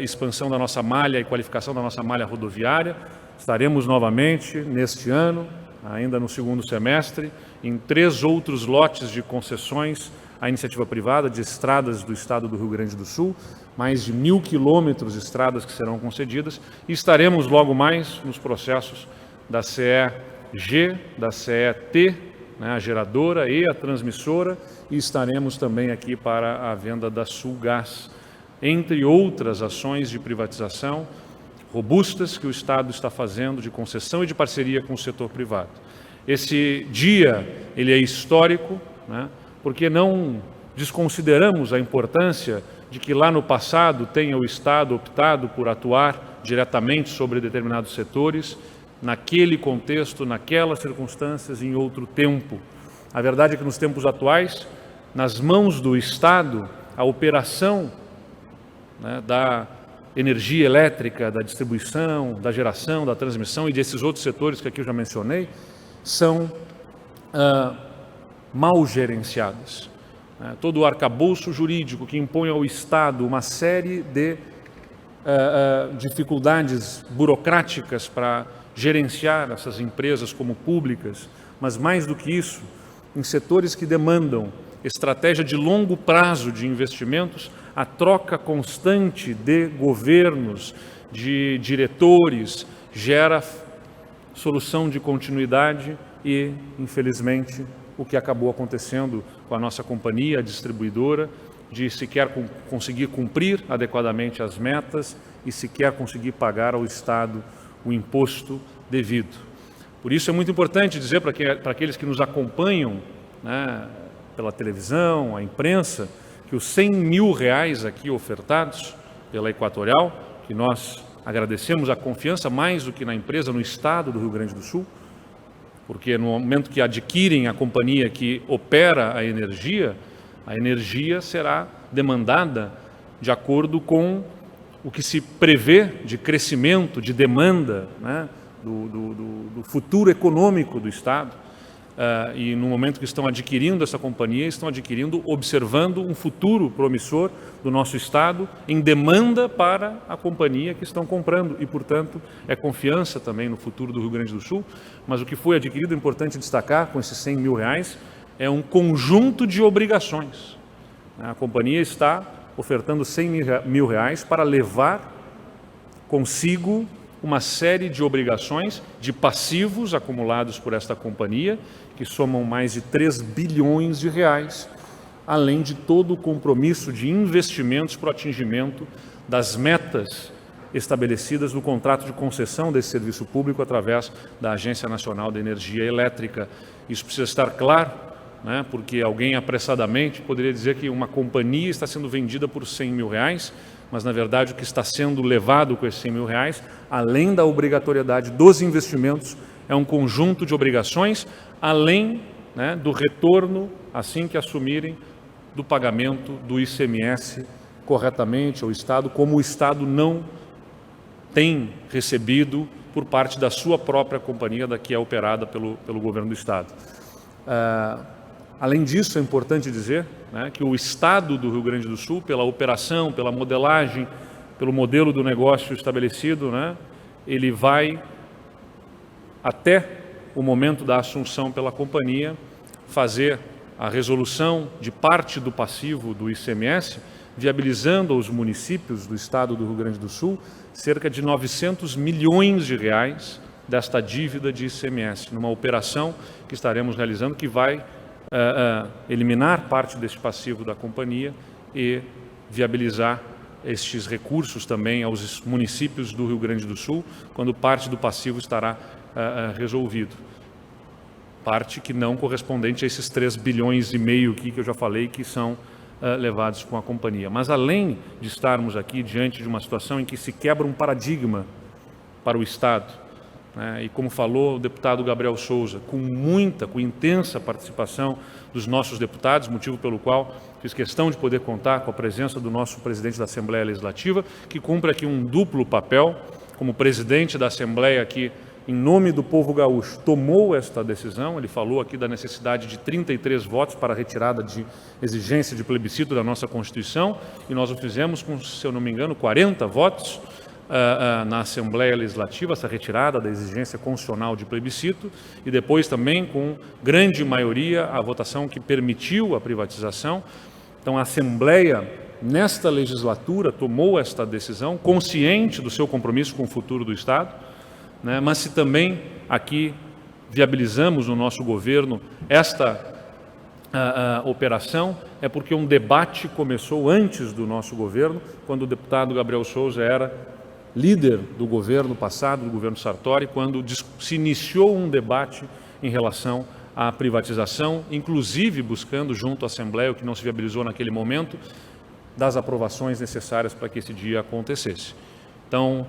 expansão da nossa malha e qualificação da nossa malha rodoviária. Estaremos novamente neste ano, ainda no segundo semestre, em 3 outros lotes de concessões à iniciativa privada de estradas do estado do Rio Grande do Sul, mais de 1.000 quilômetros de estradas que serão concedidas, e estaremos logo mais nos processos da CEG, da CET, né, a geradora e a transmissora, e estaremos também aqui para a venda da Sulgás, entre outras ações de privatização robustas que o Estado está fazendo de concessão e de parceria com o setor privado. Esse dia ele é histórico, né, porque não desconsideramos a importância de que lá no passado tenha o Estado optado por atuar diretamente sobre determinados setores, naquele contexto, naquelas circunstâncias, em outro tempo. A verdade é que nos tempos atuais, nas mãos do Estado, a operação, né, da energia elétrica, da distribuição, da geração, da transmissão e desses outros setores que aqui eu já mencionei, são mal gerenciadas. Todo o arcabouço jurídico que impõe ao Estado uma série de dificuldades burocráticas para gerenciar essas empresas como públicas, mas mais do que isso, em setores que demandam estratégia de longo prazo de investimentos, a troca constante de governos, de diretores, gera solução de continuidade e, infelizmente, o que acabou acontecendo com a nossa companhia, a distribuidora, de sequer conseguir cumprir adequadamente as metas e sequer conseguir pagar ao Estado o imposto devido. Por isso é muito importante dizer para aqueles que nos acompanham, né, pela televisão, a imprensa, que os R$100 mil aqui ofertados pela Equatorial, que nós agradecemos a confiança mais do que na empresa, no Estado do Rio Grande do Sul, porque no momento que adquirem a companhia que opera a energia será demandada de acordo com o que se prevê de crescimento, de demanda, né, do futuro econômico do Estado. E no momento que estão adquirindo essa companhia, estão adquirindo observando um futuro promissor do nosso Estado em demanda para a companhia que estão comprando e, portanto, é confiança também no futuro do Rio Grande do Sul. Mas o que foi adquirido, é importante destacar, com esses R$100 mil, é um conjunto de obrigações. A companhia está ofertando R$100 mil para levar consigo uma série de obrigações de passivos acumulados por esta companhia, que somam mais de R$3 bilhões, além de todo o compromisso de investimentos para o atingimento das metas estabelecidas no contrato de concessão desse serviço público através da Agência Nacional de Energia Elétrica. Isso precisa estar claro, né, porque alguém apressadamente poderia dizer que uma companhia está sendo vendida por R$100 mil, mas na verdade o que está sendo levado com esses R$100 mil, além da obrigatoriedade dos investimentos, é um conjunto de obrigações, além, né, do retorno, assim que assumirem, do pagamento do ICMS corretamente ao Estado, como o Estado não tem recebido por parte da sua própria companhia, da que é operada pelo governo do Estado. Além disso, é importante dizer, né, que o Estado do Rio Grande do Sul, pela operação, pela modelagem, pelo modelo do negócio estabelecido, né, ele vai, até o momento da assunção pela companhia, fazer a resolução de parte do passivo do ICMS, viabilizando aos municípios do Estado do Rio Grande do Sul cerca de R$900 milhões desta dívida de ICMS, numa operação que estaremos realizando que vai eliminar parte deste passivo da companhia e viabilizar estes recursos também aos municípios do Rio Grande do Sul, quando parte do passivo estará resolvido. Parte que não correspondente a esses R$3,5 bilhões aqui que eu já falei que são levados com a companhia. Mas além de estarmos aqui diante de uma situação em que se quebra um paradigma para o Estado, né, e como falou o deputado Gabriel Souza, com intensa participação dos nossos deputados, motivo pelo qual fiz questão de poder contar com a presença do nosso presidente da Assembleia Legislativa, que cumpre aqui um duplo papel, como presidente da Assembleia aqui em nome do povo gaúcho, tomou esta decisão. Ele falou aqui da necessidade de 33 votos para a retirada de exigência de plebiscito da nossa Constituição, e nós o fizemos com, se eu não me engano, 40 votos na Assembleia Legislativa, essa retirada da exigência constitucional de plebiscito, e depois também com grande maioria a votação que permitiu a privatização. Então a Assembleia, nesta legislatura, tomou esta decisão, consciente do seu compromisso com o futuro do Estado, né? Mas se também aqui viabilizamos no nosso governo esta operação, é porque um debate começou antes do nosso governo, quando o deputado Gabriel Souza era líder do governo passado, do governo Sartori, quando se iniciou um debate em relação à privatização, inclusive buscando junto à Assembleia, o que não se viabilizou naquele momento, das aprovações necessárias para que esse dia acontecesse. Então,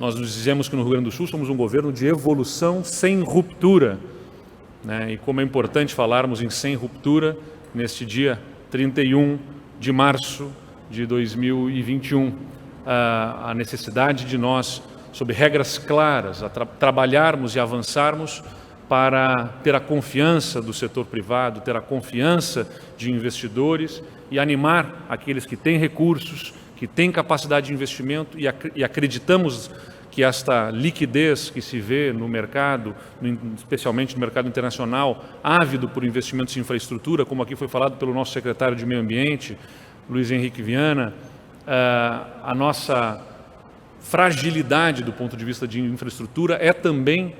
nós nos dizemos que no Rio Grande do Sul somos um governo de evolução sem ruptura, né? E como é importante falarmos em sem ruptura neste dia 31 de março de 2021, a necessidade de nós, sob regras claras, trabalharmos e avançarmos para ter a confiança do setor privado, ter a confiança de investidores e animar aqueles que têm recursos, que têm capacidade de investimento, e acreditamos que esta liquidez que se vê no mercado, especialmente no mercado internacional, ávido por investimentos em infraestrutura, como aqui foi falado pelo nosso secretário de Meio Ambiente, Luiz Henrique Viana, a nossa fragilidade do ponto de vista de infraestrutura é também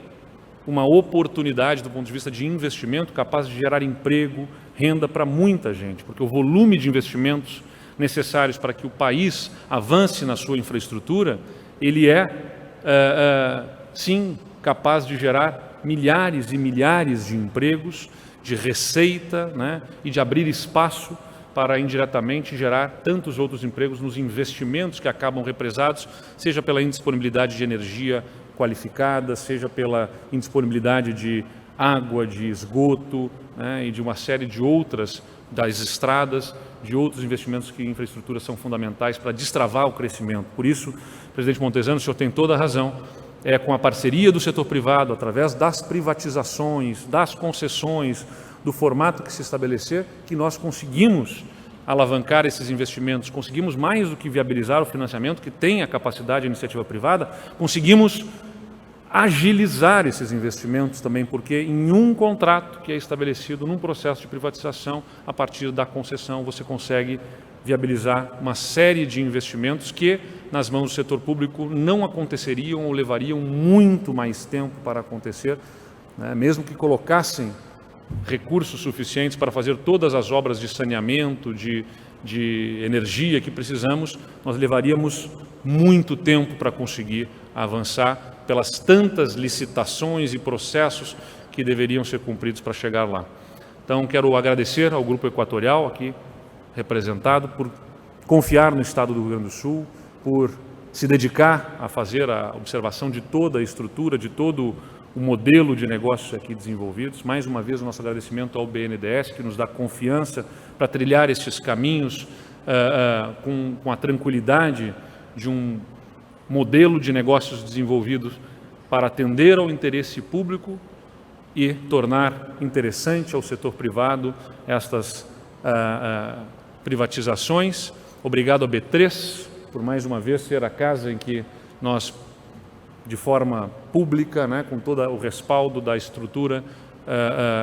uma oportunidade do ponto de vista de investimento capaz de gerar emprego, renda para muita gente, porque o volume de investimentos necessários para que o país avance na sua infraestrutura, ele sim, capaz de gerar milhares e milhares de empregos, de receita, né, e de abrir espaço para indiretamente gerar tantos outros empregos nos investimentos que acabam represados, seja pela indisponibilidade de energia qualificada, seja pela indisponibilidade de água, de esgoto, né, e de uma série de outras, das estradas, de outros investimentos que em infraestrutura são fundamentais para destravar o crescimento. Por isso, presidente Montezano, o senhor tem toda a razão, é com a parceria do setor privado, através das privatizações, das concessões, do formato que se estabelecer, que nós conseguimos alavancar esses investimentos, conseguimos mais do que viabilizar o financiamento, que tem a capacidade de iniciativa privada, conseguimos agilizar esses investimentos também, porque em um contrato que é estabelecido num processo de privatização, a partir da concessão você consegue viabilizar uma série de investimentos que, nas mãos do setor público, não aconteceriam ou levariam muito mais tempo para acontecer, né? Mesmo que colocassem recursos suficientes para fazer todas as obras de saneamento, de energia que precisamos, nós levaríamos muito tempo para conseguir avançar pelas tantas licitações e processos que deveriam ser cumpridos para chegar lá. Então, quero agradecer ao Grupo Equatorial, aqui representado, por confiar no Estado do Rio Grande do Sul, por se dedicar a fazer a observação de toda a estrutura, de todo o modelo de negócios aqui desenvolvidos. Mais uma vez, o nosso agradecimento ao BNDES, que nos dá confiança para trilhar estes caminhos com a tranquilidade de um modelo de negócios desenvolvidos para atender ao interesse público e tornar interessante ao setor privado estas privatizações. Obrigado à B3 por mais uma vez ser a casa em que nós, de forma pública, né, com todo o respaldo da estrutura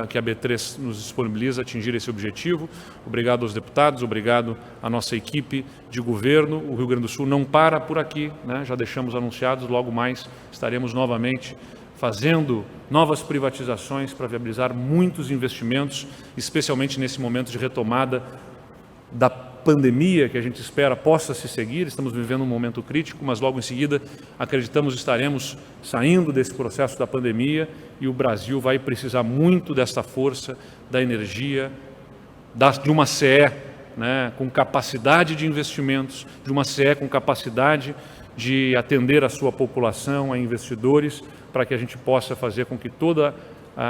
que a B3 nos disponibiliza, atingir esse objetivo. Obrigado aos deputados, obrigado à nossa equipe de governo. O Rio Grande do Sul não para por aqui, né? Já deixamos anunciados, logo mais estaremos novamente fazendo novas privatizações para viabilizar muitos investimentos, especialmente nesse momento de retomada da pandemia que a gente espera possa se seguir. Estamos vivendo um momento crítico, mas logo em seguida acreditamos estaremos saindo desse processo da pandemia e o Brasil vai precisar muito desta força, da energia, de uma CE, né, com capacidade de investimentos, de uma CE com capacidade de atender a sua população, a investidores, para que a gente possa fazer com que toda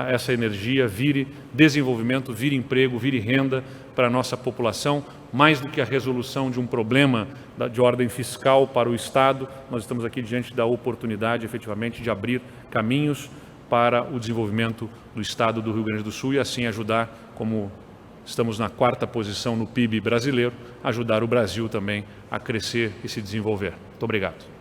essa energia vire desenvolvimento, vire emprego, vire renda para a nossa população, mais do que a resolução de um problema de ordem fiscal para o Estado. Nós estamos aqui diante da oportunidade, efetivamente, de abrir caminhos para o desenvolvimento do Estado do Rio Grande do Sul e assim ajudar, como estamos na 4ª posição no PIB brasileiro, ajudar o Brasil também a crescer e se desenvolver. Muito obrigado.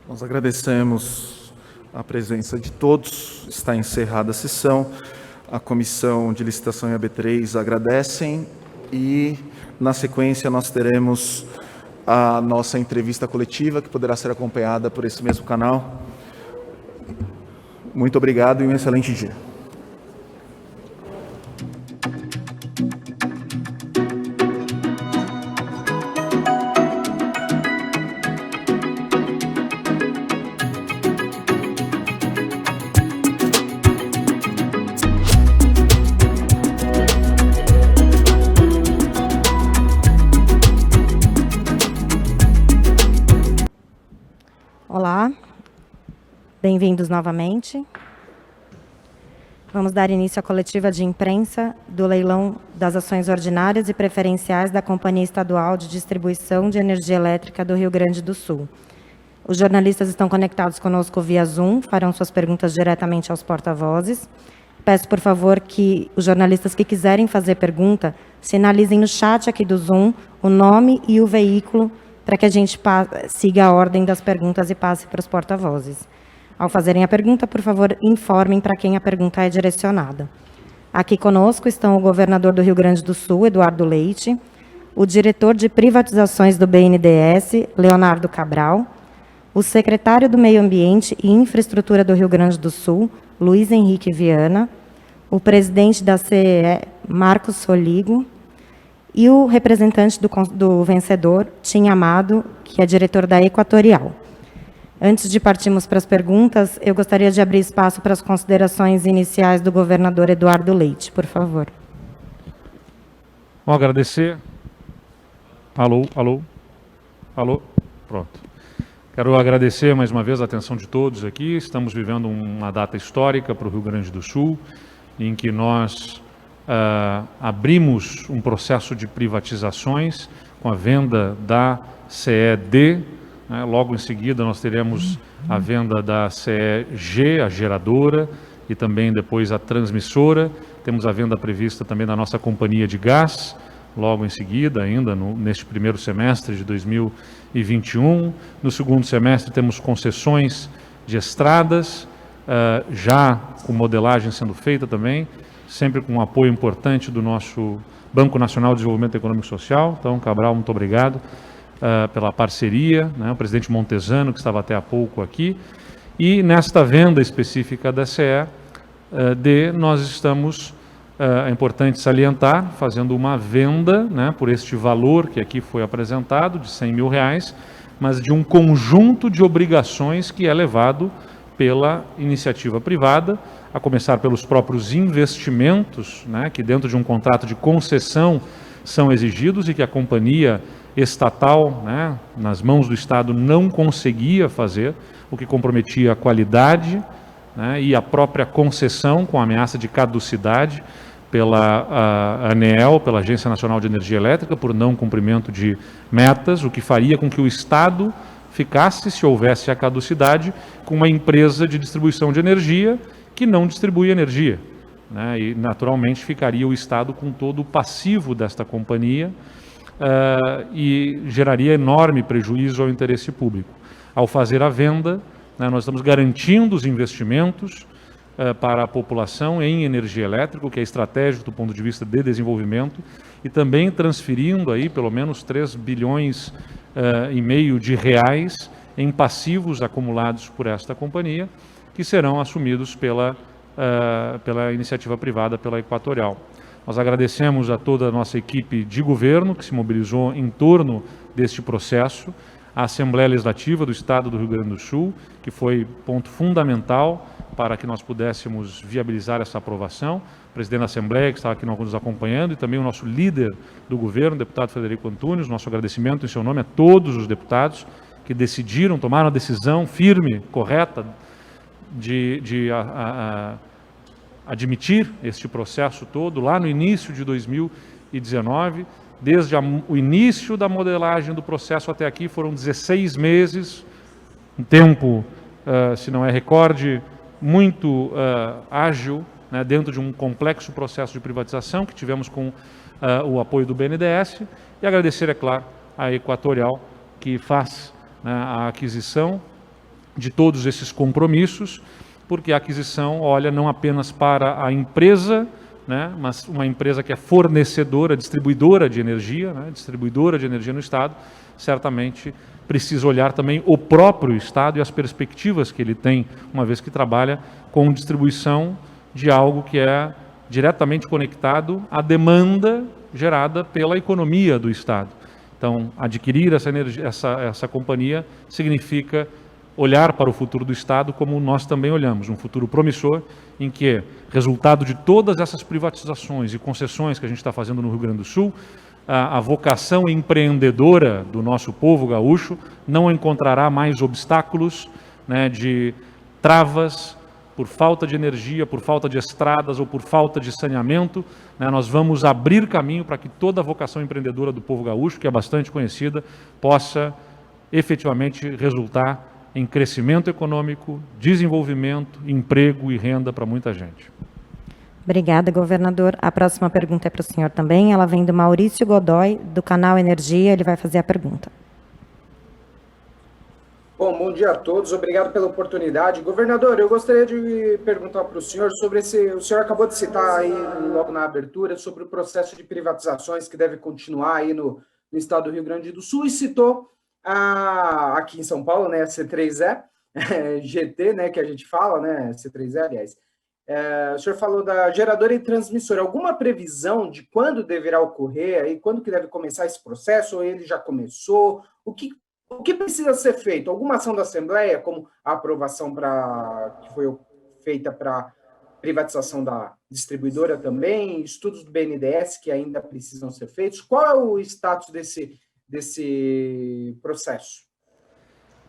Nós agradecemos a presença de todos. Está encerrada a sessão. A Comissão de Licitação e a B3 agradecem e, na sequência, nós teremos a nossa entrevista coletiva, que poderá ser acompanhada por esse mesmo canal. Muito obrigado e um excelente dia. Olá, bem-vindos novamente. Vamos dar início à coletiva de imprensa do leilão das ações ordinárias e preferenciais da Companhia Estadual de Distribuição de Energia Elétrica do Rio Grande do Sul. Os jornalistas estão conectados conosco via Zoom, farão suas perguntas diretamente aos porta-vozes. Peço, por favor, que os jornalistas que quiserem fazer pergunta, sinalizem no chat aqui do Zoom o nome e o veículo para que a gente siga a ordem das perguntas e passe para os porta-vozes. Ao fazerem a pergunta, por favor, informem para quem a pergunta é direcionada. Aqui conosco estão o governador do Rio Grande do Sul, Eduardo Leite, o diretor de privatizações do BNDES, Leonardo Cabral, o secretário do Meio Ambiente e Infraestrutura do Rio Grande do Sul, Luiz Henrique Viana, o presidente da CEE, Marcos Soligo, e o representante do vencedor, Tim Amado, que é diretor da Equatorial. Antes de partirmos para as perguntas, eu gostaria de abrir espaço para as considerações iniciais do governador Eduardo Leite, por favor. Vou agradecer. Alô, alô, alô, pronto. Quero agradecer mais uma vez a atenção de todos aqui. Estamos vivendo uma data histórica para o Rio Grande do Sul, em que nós abrimos um processo de privatizações com a venda da CED, né? Logo em seguida nós teremos a venda da CEG, a geradora, e também depois a transmissora. Temos a venda prevista também da nossa companhia de gás, logo em seguida, ainda neste primeiro semestre de 2021. No segundo semestre temos concessões de estradas, já com modelagem sendo feita também, sempre com um apoio importante do nosso Banco Nacional de Desenvolvimento Econômico e Social. Então, Cabral, muito obrigado pela parceria, né? O presidente Montesano, que estava até há pouco aqui. E nesta venda específica da CED, nós estamos, é importante salientar, fazendo uma venda, né, por este valor que aqui foi apresentado, de R$100 mil, mas de um conjunto de obrigações que é levado pela iniciativa privada, a começar pelos próprios investimentos, né, que dentro de um contrato de concessão são exigidos e que a companhia estatal, né, nas mãos do Estado, não conseguia fazer, o que comprometia a qualidade, né, e a própria concessão com ameaça de caducidade pela ANEEL, pela Agência Nacional de Energia Elétrica, por não cumprimento de metas, o que faria com que o Estado ficasse, se houvesse a caducidade, com uma empresa de distribuição de energia que não distribui energia, né? E naturalmente ficaria o Estado com todo o passivo desta companhia e geraria enorme prejuízo ao interesse público. Ao fazer a venda, né, nós estamos garantindo os investimentos para a população em energia elétrica, o que é estratégico do ponto de vista de desenvolvimento, e também transferindo aí pelo menos 3,5 bilhões de reais em passivos acumulados por esta companhia, que serão assumidos pela iniciativa privada, pela Equatorial. Nós agradecemos a toda a nossa equipe de governo que se mobilizou em torno deste processo, a Assembleia Legislativa do Estado do Rio Grande do Sul, que foi ponto fundamental para que nós pudéssemos viabilizar essa aprovação, o presidente da Assembleia, que estava aqui nos acompanhando, e também o nosso líder do governo, o deputado Frederico Antunes. Nosso agradecimento em seu nome a todos os deputados que decidiram, tomaram a decisão firme, correta, de admitir este processo todo lá no início de 2019. Desde o início da modelagem do processo até aqui foram 16 meses, um tempo, se não é recorde, muito ágil, né, dentro de um complexo processo de privatização que tivemos com o apoio do BNDES, e agradecer, é claro, a Equatorial, que faz, né, a aquisição de todos esses compromissos, porque a aquisição olha não apenas para a empresa, né, mas uma empresa que é fornecedora, distribuidora de energia, né, distribuidora de energia no Estado, certamente precisa olhar também o próprio Estado e as perspectivas que ele tem, uma vez que trabalha com distribuição de algo que é diretamente conectado à demanda gerada pela economia do Estado. Então, adquirir essa companhia significa olhar para o futuro do Estado como nós também olhamos, um futuro promissor em que, resultado de todas essas privatizações e concessões que a gente está fazendo no Rio Grande do Sul, a vocação empreendedora do nosso povo gaúcho não encontrará mais obstáculos, né, de travas por falta de energia, por falta de estradas ou por falta de saneamento, né. Nós vamos abrir caminho para que toda a vocação empreendedora do povo gaúcho, que é bastante conhecida, possa efetivamente resultar em crescimento econômico, desenvolvimento, emprego e renda para muita gente. Obrigada, governador. A próxima pergunta é para o senhor também. Ela vem do Maurício Godoy, do canal Energia. Ele vai fazer a pergunta. Bom dia a todos. Obrigado pela oportunidade. Governador, eu gostaria de perguntar para o senhor sobre o senhor acabou de citar aí, logo na abertura, sobre o processo de privatizações que deve continuar aí no estado do Rio Grande do Sul, e citou aqui em São Paulo, né, C3E, GT, né, que a gente fala, né, C3E, aliás. O senhor falou da geradora e transmissora. Alguma previsão de quando deverá ocorrer, aí, quando que deve começar esse processo, ou ele já começou? O que precisa ser feito? Alguma ação da Assembleia, como a aprovação que foi feita para privatização da distribuidora também, estudos do BNDES que ainda precisam ser feitos? Qual é o status desse processo?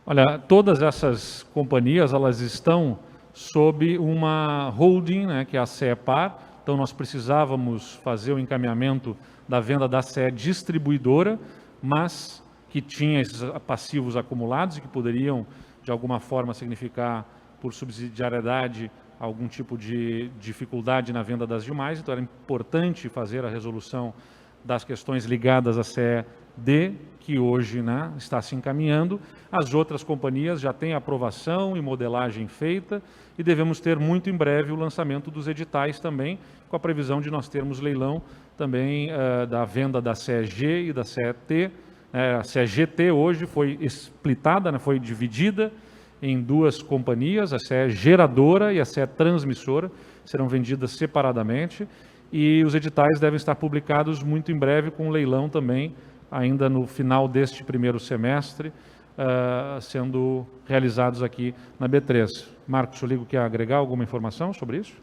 Olha, todas essas companhias, elas estão sob uma holding, né, que é a CEPAR. Então, nós precisávamos fazer o encaminhamento da venda da CE distribuidora, mas que tinha esses passivos acumulados e que poderiam, de alguma forma, significar, por subsidiariedade, algum tipo de dificuldade na venda das demais. Então, era importante fazer a resolução das questões ligadas à CED, que hoje, né, está se encaminhando. As outras companhias já têm aprovação e modelagem feita e devemos ter muito em breve o lançamento dos editais também, com a previsão de nós termos leilão também da venda da CEG e da CET. A CEGT hoje foi splitada, né, foi dividida em duas companhias, a CE geradora e a CE transmissora, serão vendidas separadamente, e os editais devem estar publicados muito em breve, com leilão também, ainda no final deste primeiro semestre, sendo realizados aqui na B3. Marcos Soligo, quer agregar alguma informação sobre isso?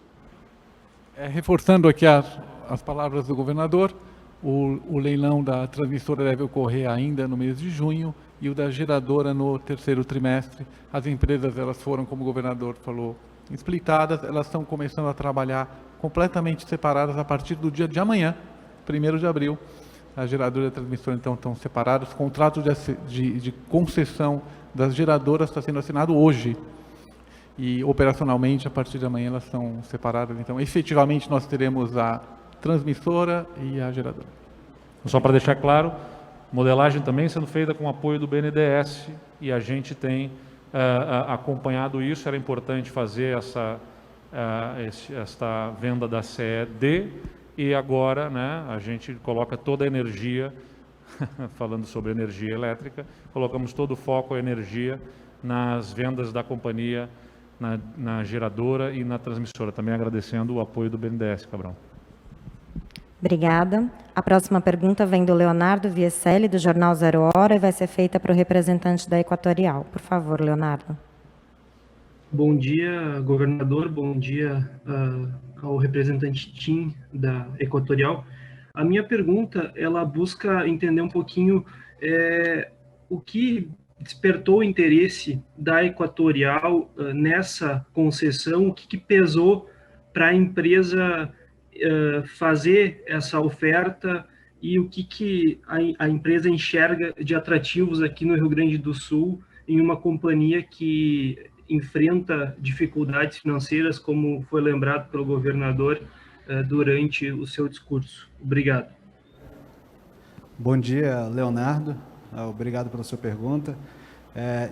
Reforçando aqui as palavras do governador, o leilão da transmissora deve ocorrer ainda no mês de junho e o da geradora no terceiro trimestre. As empresas, elas foram, como o governador falou, splitadas, elas estão começando a trabalhar completamente separadas a partir do dia de amanhã, 1º de abril. A geradora e a transmissora, então, estão separados. O contrato de concessão das geradoras está sendo assinado hoje. E, operacionalmente, a partir de amanhã, elas são separadas. Então, efetivamente, nós teremos a transmissora e a geradora. Só para deixar claro, modelagem também sendo feita com apoio do BNDES, e a gente tem acompanhado isso. Era importante fazer esta venda da CED, e agora, né, a gente coloca toda a energia, falando sobre energia elétrica, colocamos todo o foco a energia nas vendas da companhia, na geradora e na transmissora, também agradecendo o apoio do BNDES, Cabral. Obrigada. A próxima pergunta vem do Leonardo Vieselli, do Jornal Zero Hora, e vai ser feita para o representante da Equatorial. Por favor, Leonardo. Bom dia, governador. Bom dia ao representante Tim da Equatorial. A minha pergunta, ela busca entender um pouquinho o que despertou o interesse da Equatorial nessa concessão, o que pesou para a empresa fazer essa oferta e o que a empresa enxerga de atrativos aqui no Rio Grande do Sul em uma companhia que enfrenta dificuldades financeiras, como foi lembrado pelo governador durante o seu discurso. Obrigado. Bom dia, Leonardo. Obrigado pela sua pergunta.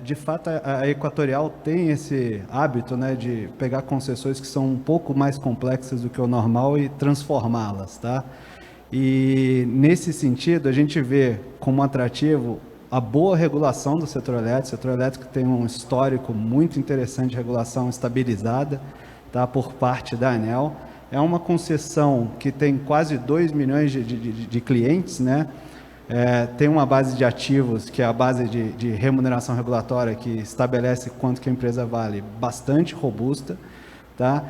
De fato, a Equatorial tem esse hábito, né, de pegar concessões que são um pouco mais complexas do que o normal e transformá-las, tá? E, nesse sentido, a gente vê como atrativo a boa regulação do setor elétrico. O setor elétrico tem um histórico muito interessante de regulação estabilizada, tá, por parte da ANEEL. É uma concessão que tem quase 2 milhões de clientes, né? Tem uma base de ativos, que é a base de remuneração regulatória, que estabelece quanto que a empresa vale, bastante robusta, tá?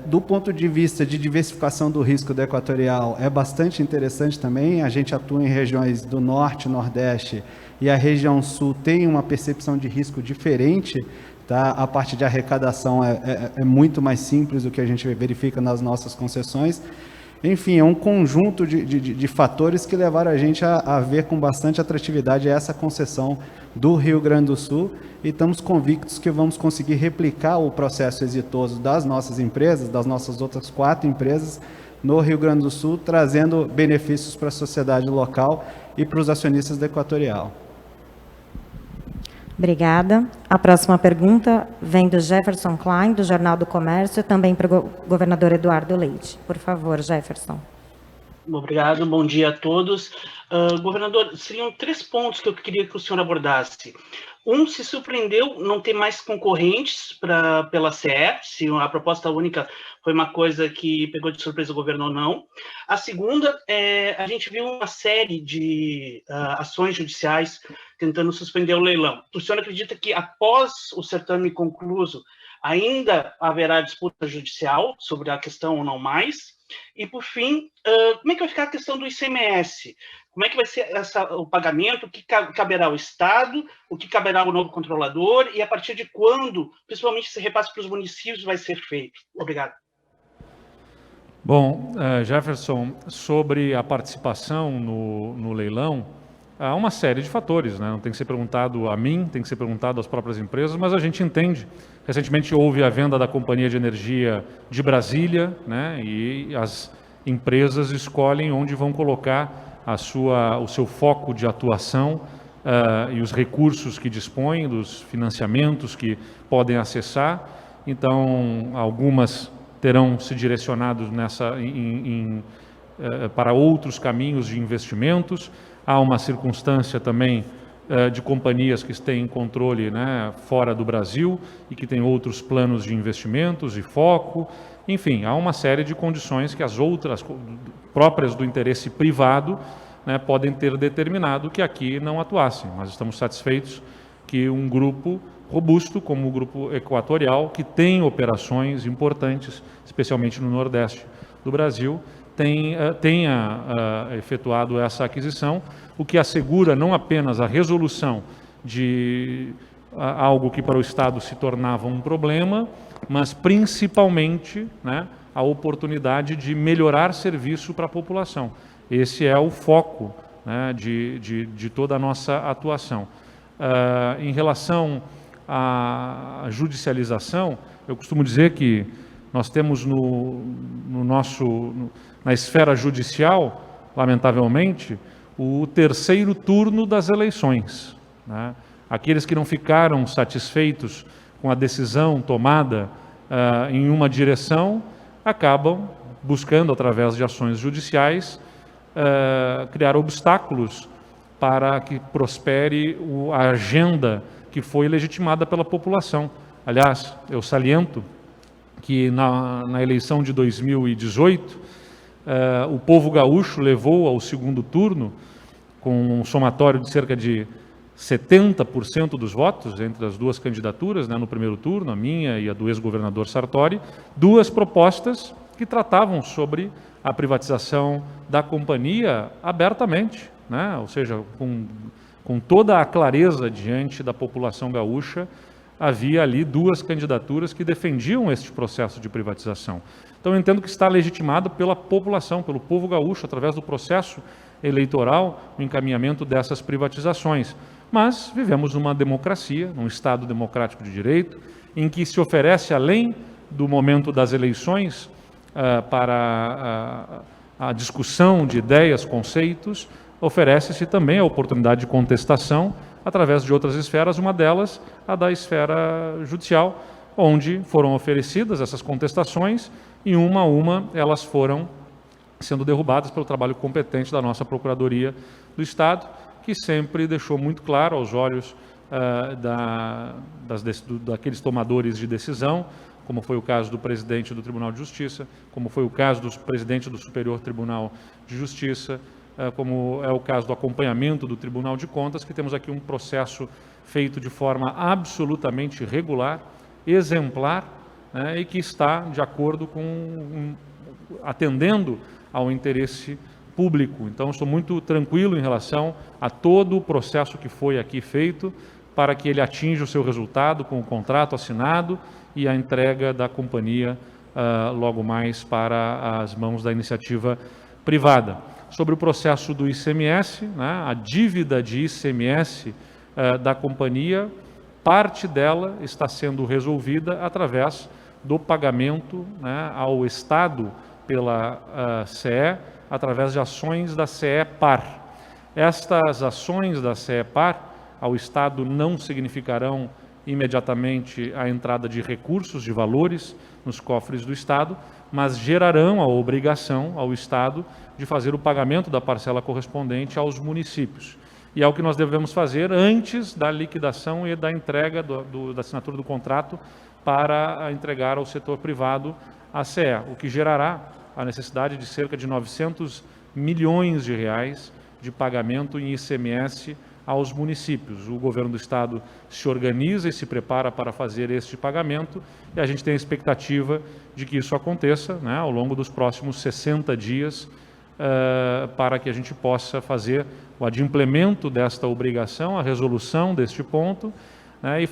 Do ponto de vista de diversificação do risco da Equatorial, é bastante interessante também. A gente atua em regiões do Norte, Nordeste, e a região Sul tem uma percepção de risco diferente, tá? A parte de arrecadação é muito mais simples do que a gente verifica nas nossas concessões. Enfim, é um conjunto de fatores que levaram a gente a ver com bastante atratividade essa concessão do Rio Grande do Sul, e estamos convictos que vamos conseguir replicar o processo exitoso das nossas empresas, das nossas outras 4 empresas no Rio Grande do Sul, trazendo benefícios para a sociedade local e para os acionistas da Equatorial. Obrigada. A próxima pergunta vem do Jefferson Klein, do Jornal do Comércio, também para o governador Eduardo Leite. Por favor, Jefferson. Obrigado, bom dia a todos. Governador, seriam 3 pontos que eu queria que o senhor abordasse. Se surpreendeu não ter mais concorrentes pela CE, se a proposta única foi uma coisa que pegou de surpresa o governo ou não. A segunda, a gente viu uma série de ações judiciais tentando suspender o leilão. O senhor acredita que após o certame concluído ainda haverá disputa judicial sobre a questão ou não mais? E, por fim, como é que vai ficar a questão do ICMS? Como é que vai ser o pagamento? O que caberá ao Estado? O que caberá ao novo controlador? E a partir de quando, principalmente, esse repasse para os municípios vai ser feito? Obrigado. Bom, Jefferson, sobre a participação no leilão, há uma série de fatores, né? Não tem que ser perguntado a mim, tem que ser perguntado às próprias empresas, mas a gente entende. Recentemente houve a venda da Companhia de Energia de Brasília, né? E as empresas escolhem onde vão colocar o seu foco de atuação e os recursos que dispõem, dos financiamentos que podem acessar. Então, algumas terão se direcionado para outros caminhos de investimentos. Há uma circunstância também de companhias que têm controle, né, fora do Brasil e que têm outros planos de investimentos e foco. Enfim, há uma série de condições que as outras próprias do interesse privado, né, podem ter determinado que aqui não atuassem. Mas estamos satisfeitos que um grupo robusto, como o Grupo Equatorial, que tem operações importantes, especialmente no Nordeste do Brasil, tenha efetuado essa aquisição, o que assegura não apenas a resolução de algo que para o Estado se tornava um problema, mas principalmente, né, a oportunidade de melhorar serviço para a população. Esse é o foco, né, de toda a nossa atuação. Em relação à judicialização, eu costumo dizer que nós temos na esfera judicial, lamentavelmente, o terceiro turno das eleições, né? Aqueles que não ficaram satisfeitos com a decisão tomada em uma direção, acabam buscando, através de ações judiciais, criar obstáculos para que prospere a agenda que foi legitimada pela população. Aliás, eu saliento que na eleição de 2018, o povo gaúcho levou ao segundo turno, com um somatório de cerca de 70% dos votos entre as duas candidaturas, né, no primeiro turno, a minha e a do ex-governador Sartori, duas propostas que tratavam sobre a privatização da companhia abertamente, né, ou seja, com toda a clareza diante da população gaúcha. Havia ali duas candidaturas que defendiam este processo de privatização. Então, eu entendo que está legitimado pela população, pelo povo gaúcho, através do processo eleitoral, o encaminhamento dessas privatizações. Mas vivemos numa democracia, num Estado democrático de direito, em que se oferece, além do momento das eleições, para a discussão de ideias, conceitos, oferece-se também a oportunidade de contestação através de outras esferas, uma delas a da esfera judicial, onde foram oferecidas essas contestações e uma a uma elas foram sendo derrubadas pelo trabalho competente da nossa Procuradoria do Estado, que sempre deixou muito claro aos olhos daqueles tomadores de decisão, como foi o caso do presidente do Tribunal de Justiça, como foi o caso do presidente do Superior Tribunal de Justiça, como é o caso do acompanhamento do Tribunal de Contas, que temos aqui um processo feito de forma absolutamente regular, exemplar, né, e que está de acordo com, atendendo ao interesse público. Então, estou muito tranquilo em relação a todo o processo que foi aqui feito para que ele atinja o seu resultado com o contrato assinado e a entrega da companhia logo mais para as mãos da iniciativa privada. Sobre o processo do ICMS, né, a dívida de ICMS da companhia, parte dela está sendo resolvida através do pagamento, né, ao Estado pela CE, através de ações da CE Par. Estas ações da CE Par ao Estado não significarão imediatamente a entrada de recursos, de valores nos cofres do Estado, mas gerarão a obrigação ao Estado de fazer o pagamento da parcela correspondente aos municípios. E é o que nós devemos fazer antes da liquidação e da entrega da assinatura do contrato para entregar ao setor privado a CE, o que gerará a necessidade de cerca de 900 milhões de reais de pagamento em ICMS aos municípios. O governo do Estado se organiza e se prepara para fazer este pagamento e a gente tem a expectativa de que isso aconteça, né, ao longo dos próximos 60 dias, para que a gente possa fazer o adimplemento desta obrigação, a resolução deste ponto, né, e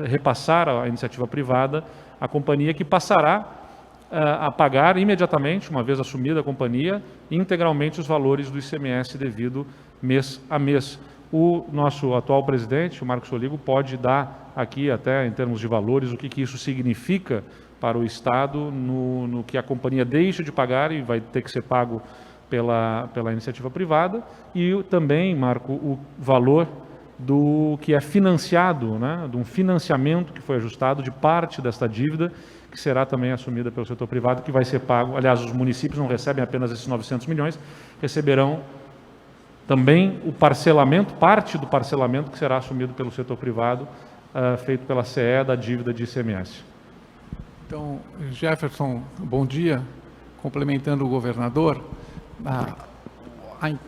repassar à iniciativa privada a companhia, que passará a pagar imediatamente, uma vez assumida a companhia, integralmente os valores do ICMS devido mês a mês. O nosso atual presidente, o Marcos Soligo, pode dar aqui, até em termos de valores, o que isso significa para o Estado no que a companhia deixa de pagar e vai ter que ser pago pela iniciativa privada, e também, Marco, o valor do que é financiado, né, de um financiamento que foi ajustado de parte desta dívida, que será também assumida pelo setor privado, que vai ser pago. Aliás, os municípios não recebem apenas esses 900 milhões, receberão também o parcelamento, parte do parcelamento que será assumido pelo setor privado, feito pela CE da dívida de ICMS. Então, Jefferson, bom dia. Complementando o governador,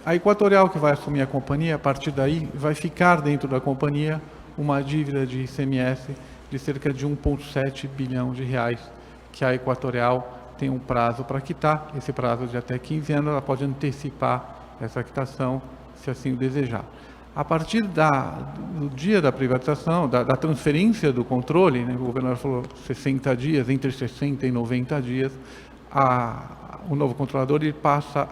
a Equatorial, que vai assumir a companhia, a partir daí vai ficar dentro da companhia uma dívida de ICMS de cerca de 1,7 bilhão de reais, que a Equatorial tem um prazo para quitar. Esse prazo de até 15 anos, ela pode antecipar essa quitação, se assim o desejar. A partir do dia da privatização, da transferência do controle, né, o governador falou 60 dias, entre 60 e 90 dias, o novo controlador ele passa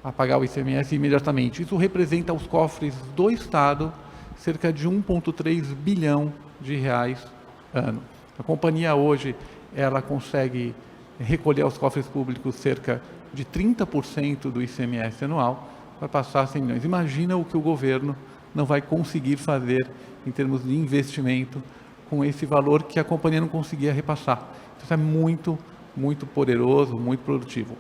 a pagar o ICMS imediatamente. Isso representa aos cofres do Estado cerca de 1,3 bilhão de reais ano. A companhia hoje ela consegue recolher aos cofres públicos cerca de 30% do ICMS anual, vai passar 100 milhões. Imagina o que o governo não vai conseguir fazer em termos de investimento com esse valor que a companhia não conseguia repassar. Isso é muito, muito poderoso, muito produtivo.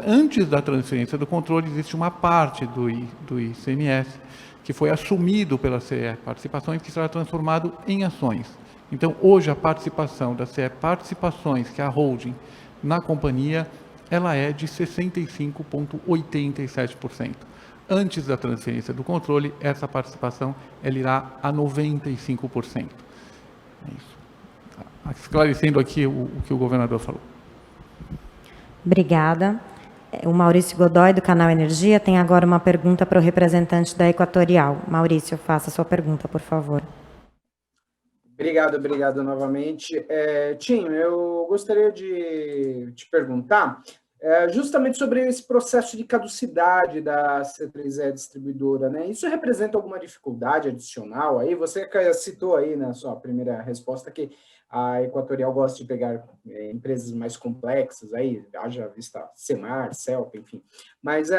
Antes da transferência do controle, existe uma parte do ICMS que foi assumido pela CE Participações, que será transformado em ações. Então, hoje, a participação da CE Participações, que é a holding na companhia, ela é de 65,87%. Antes da transferência do controle, essa participação ela irá a 95%. É isso. Esclarecendo aqui o que o governador falou. Obrigada. O Maurício Godoy, do Canal Energia, tem agora uma pergunta para o representante da Equatorial. Maurício, faça a sua pergunta, por favor. Obrigado novamente. Tim, eu gostaria de te perguntar justamente sobre esse processo de caducidade da C3E distribuidora, né? Isso representa alguma dificuldade adicional aí? Você citou aí na sua primeira resposta que a Equatorial gosta de pegar empresas mais complexas, aí, haja vista Semar, Celp, enfim. Mas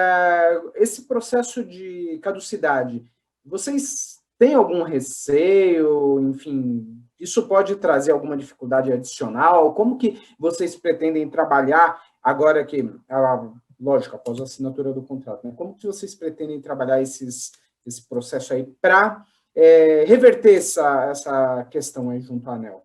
esse processo de caducidade, vocês têm algum receio? Enfim, isso pode trazer alguma dificuldade adicional? Como que vocês pretendem trabalhar agora que, lógico, após a assinatura do contrato, né? Como que vocês pretendem trabalhar esse processo aí para reverter essa questão aí junto à ANEEL?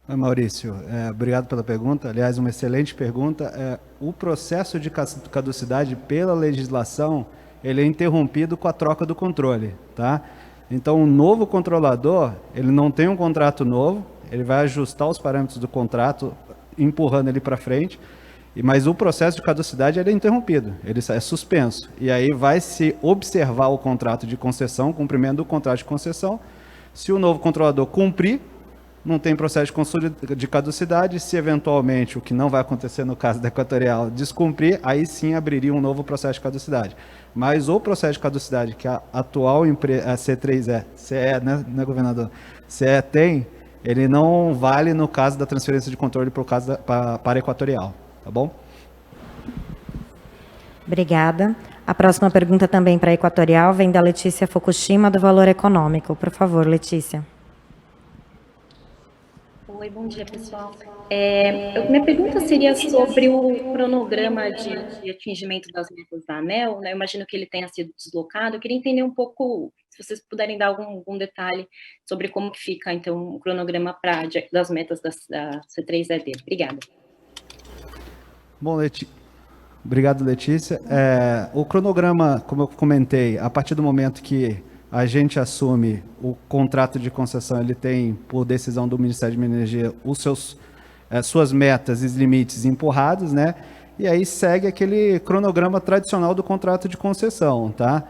Maurício, obrigado pela pergunta. Aliás, uma excelente pergunta. O processo de caducidade pela legislação, ele é interrompido com a troca do controle, tá? Então, o novo controlador, ele não tem um contrato novo, ele vai ajustar os parâmetros do contrato, empurrando ele para frente, mas o processo de caducidade ele é interrompido, ele é suspenso. E aí vai se observar o contrato de concessão, cumprimento do contrato de concessão. Se o novo controlador cumprir, não tem processo de caducidade. Se eventualmente, o que não vai acontecer no caso da Equatorial, descumprir, aí sim abriria um novo processo de caducidade. Mas o processo de caducidade que a atual empresa, a C3E, CE, né, governador? CE tem, ele não vale no caso da transferência de controle para a Equatorial, tá bom? Obrigada. A próxima pergunta também para a Equatorial vem da Letícia Fukushima, do Valor Econômico. Por favor, Letícia. Oi, bom dia, pessoal. Minha pergunta seria sobre o cronograma de atingimento das metas da ANEEL, né? Eu imagino que ele tenha sido deslocado. Eu queria entender um pouco, se vocês puderem dar algum detalhe sobre como que fica, então, o cronograma das metas da C3ED. Obrigada. Bom, obrigado, Letícia. O cronograma, como eu comentei, a partir do momento que a gente assume o contrato de concessão, ele tem, por decisão do Ministério de Energia, suas metas e limites empurrados, né? E aí segue aquele cronograma tradicional do contrato de concessão, tá?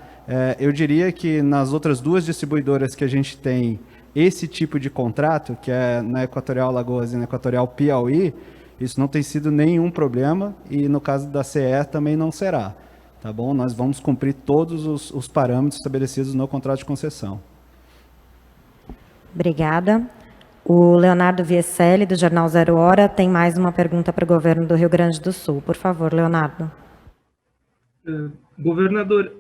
Eu diria que nas outras duas distribuidoras que a gente tem esse tipo de contrato, que é na Equatorial Alagoas e na Equatorial Piauí, isso não tem sido nenhum problema, e no caso da CE também não será. Tá bom? Nós vamos cumprir todos os parâmetros estabelecidos no contrato de concessão. Obrigada. O Leonardo Vieselli, do Jornal Zero Hora, tem mais uma pergunta para o governo do Rio Grande do Sul. Por favor, Leonardo. Governador,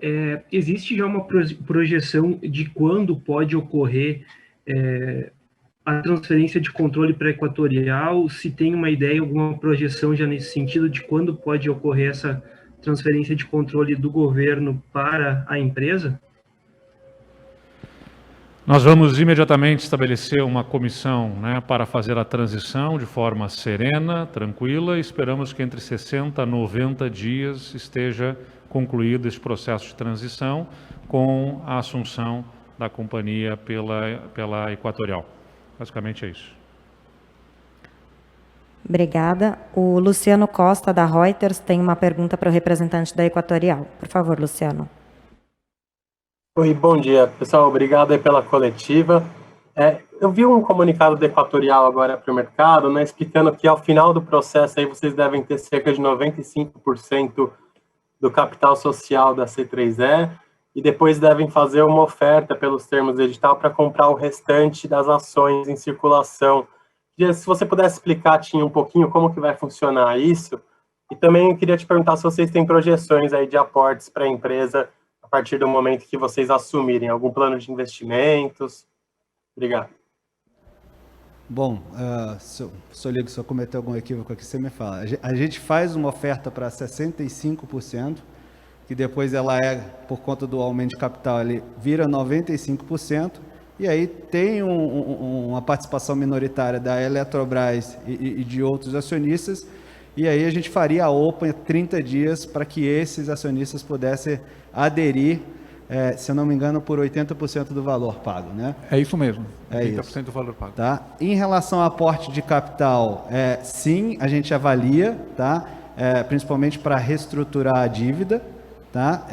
existe já uma projeção de quando pode ocorrer a transferência de controle para a Equatorial? Se tem uma ideia, alguma projeção já nesse sentido de quando pode ocorrer essa transferência de controle do governo para a empresa? Nós vamos imediatamente estabelecer uma comissão, né, para fazer a transição de forma serena, tranquila, e esperamos que entre 60 a 90 dias esteja concluído esse processo de transição com a assunção da companhia pela Equatorial. Basicamente é isso. Obrigada. O Luciano Costa, da Reuters, tem uma pergunta para o representante da Equatorial. Por favor, Luciano. Oi, bom dia, pessoal. Obrigado aí pela coletiva. Eu vi um comunicado da Equatorial agora para o mercado, né, explicando que ao final do processo aí vocês devem ter cerca de 95% do capital social da C3E e depois devem fazer uma oferta pelos termos do edital para comprar o restante das ações em circulação. Se você pudesse explicar, Tim, um pouquinho como que vai funcionar isso, e também eu queria te perguntar se vocês têm projeções aí de aportes para a empresa a partir do momento que vocês assumirem, algum plano de investimentos. Obrigado. Bom, Soligo, se eu cometer algum equívoco aqui, você me fala. A gente faz uma oferta para 65%, que depois ela por conta do aumento de capital, ele vira 95%, e aí tem uma participação minoritária da Eletrobras e de outros acionistas, e aí a gente faria a OPA em 30 dias para que esses acionistas pudessem aderir, se eu não me engano, por 80% do valor pago, né? É isso mesmo, 80% isso. do valor pago. Tá? Em relação ao aporte de capital, sim, a gente avalia, tá? Principalmente para reestruturar a dívida, tá?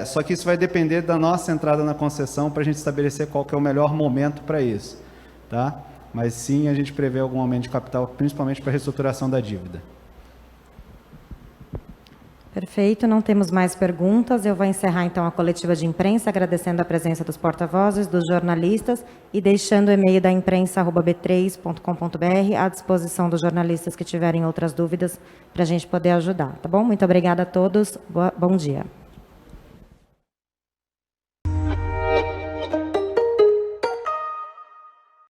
Só que isso vai depender da nossa entrada na concessão para a gente estabelecer qual que é o melhor momento para isso, tá? Mas sim, a gente prevê algum aumento de capital, principalmente para reestruturação da dívida. Perfeito, não temos mais perguntas. Eu vou encerrar então a coletiva de imprensa, agradecendo a presença dos porta-vozes, dos jornalistas e deixando o e-mail da imprensa@b3.com.br à disposição dos jornalistas que tiverem outras dúvidas para a gente poder ajudar, tá bom? Muito obrigada a todos, bom dia.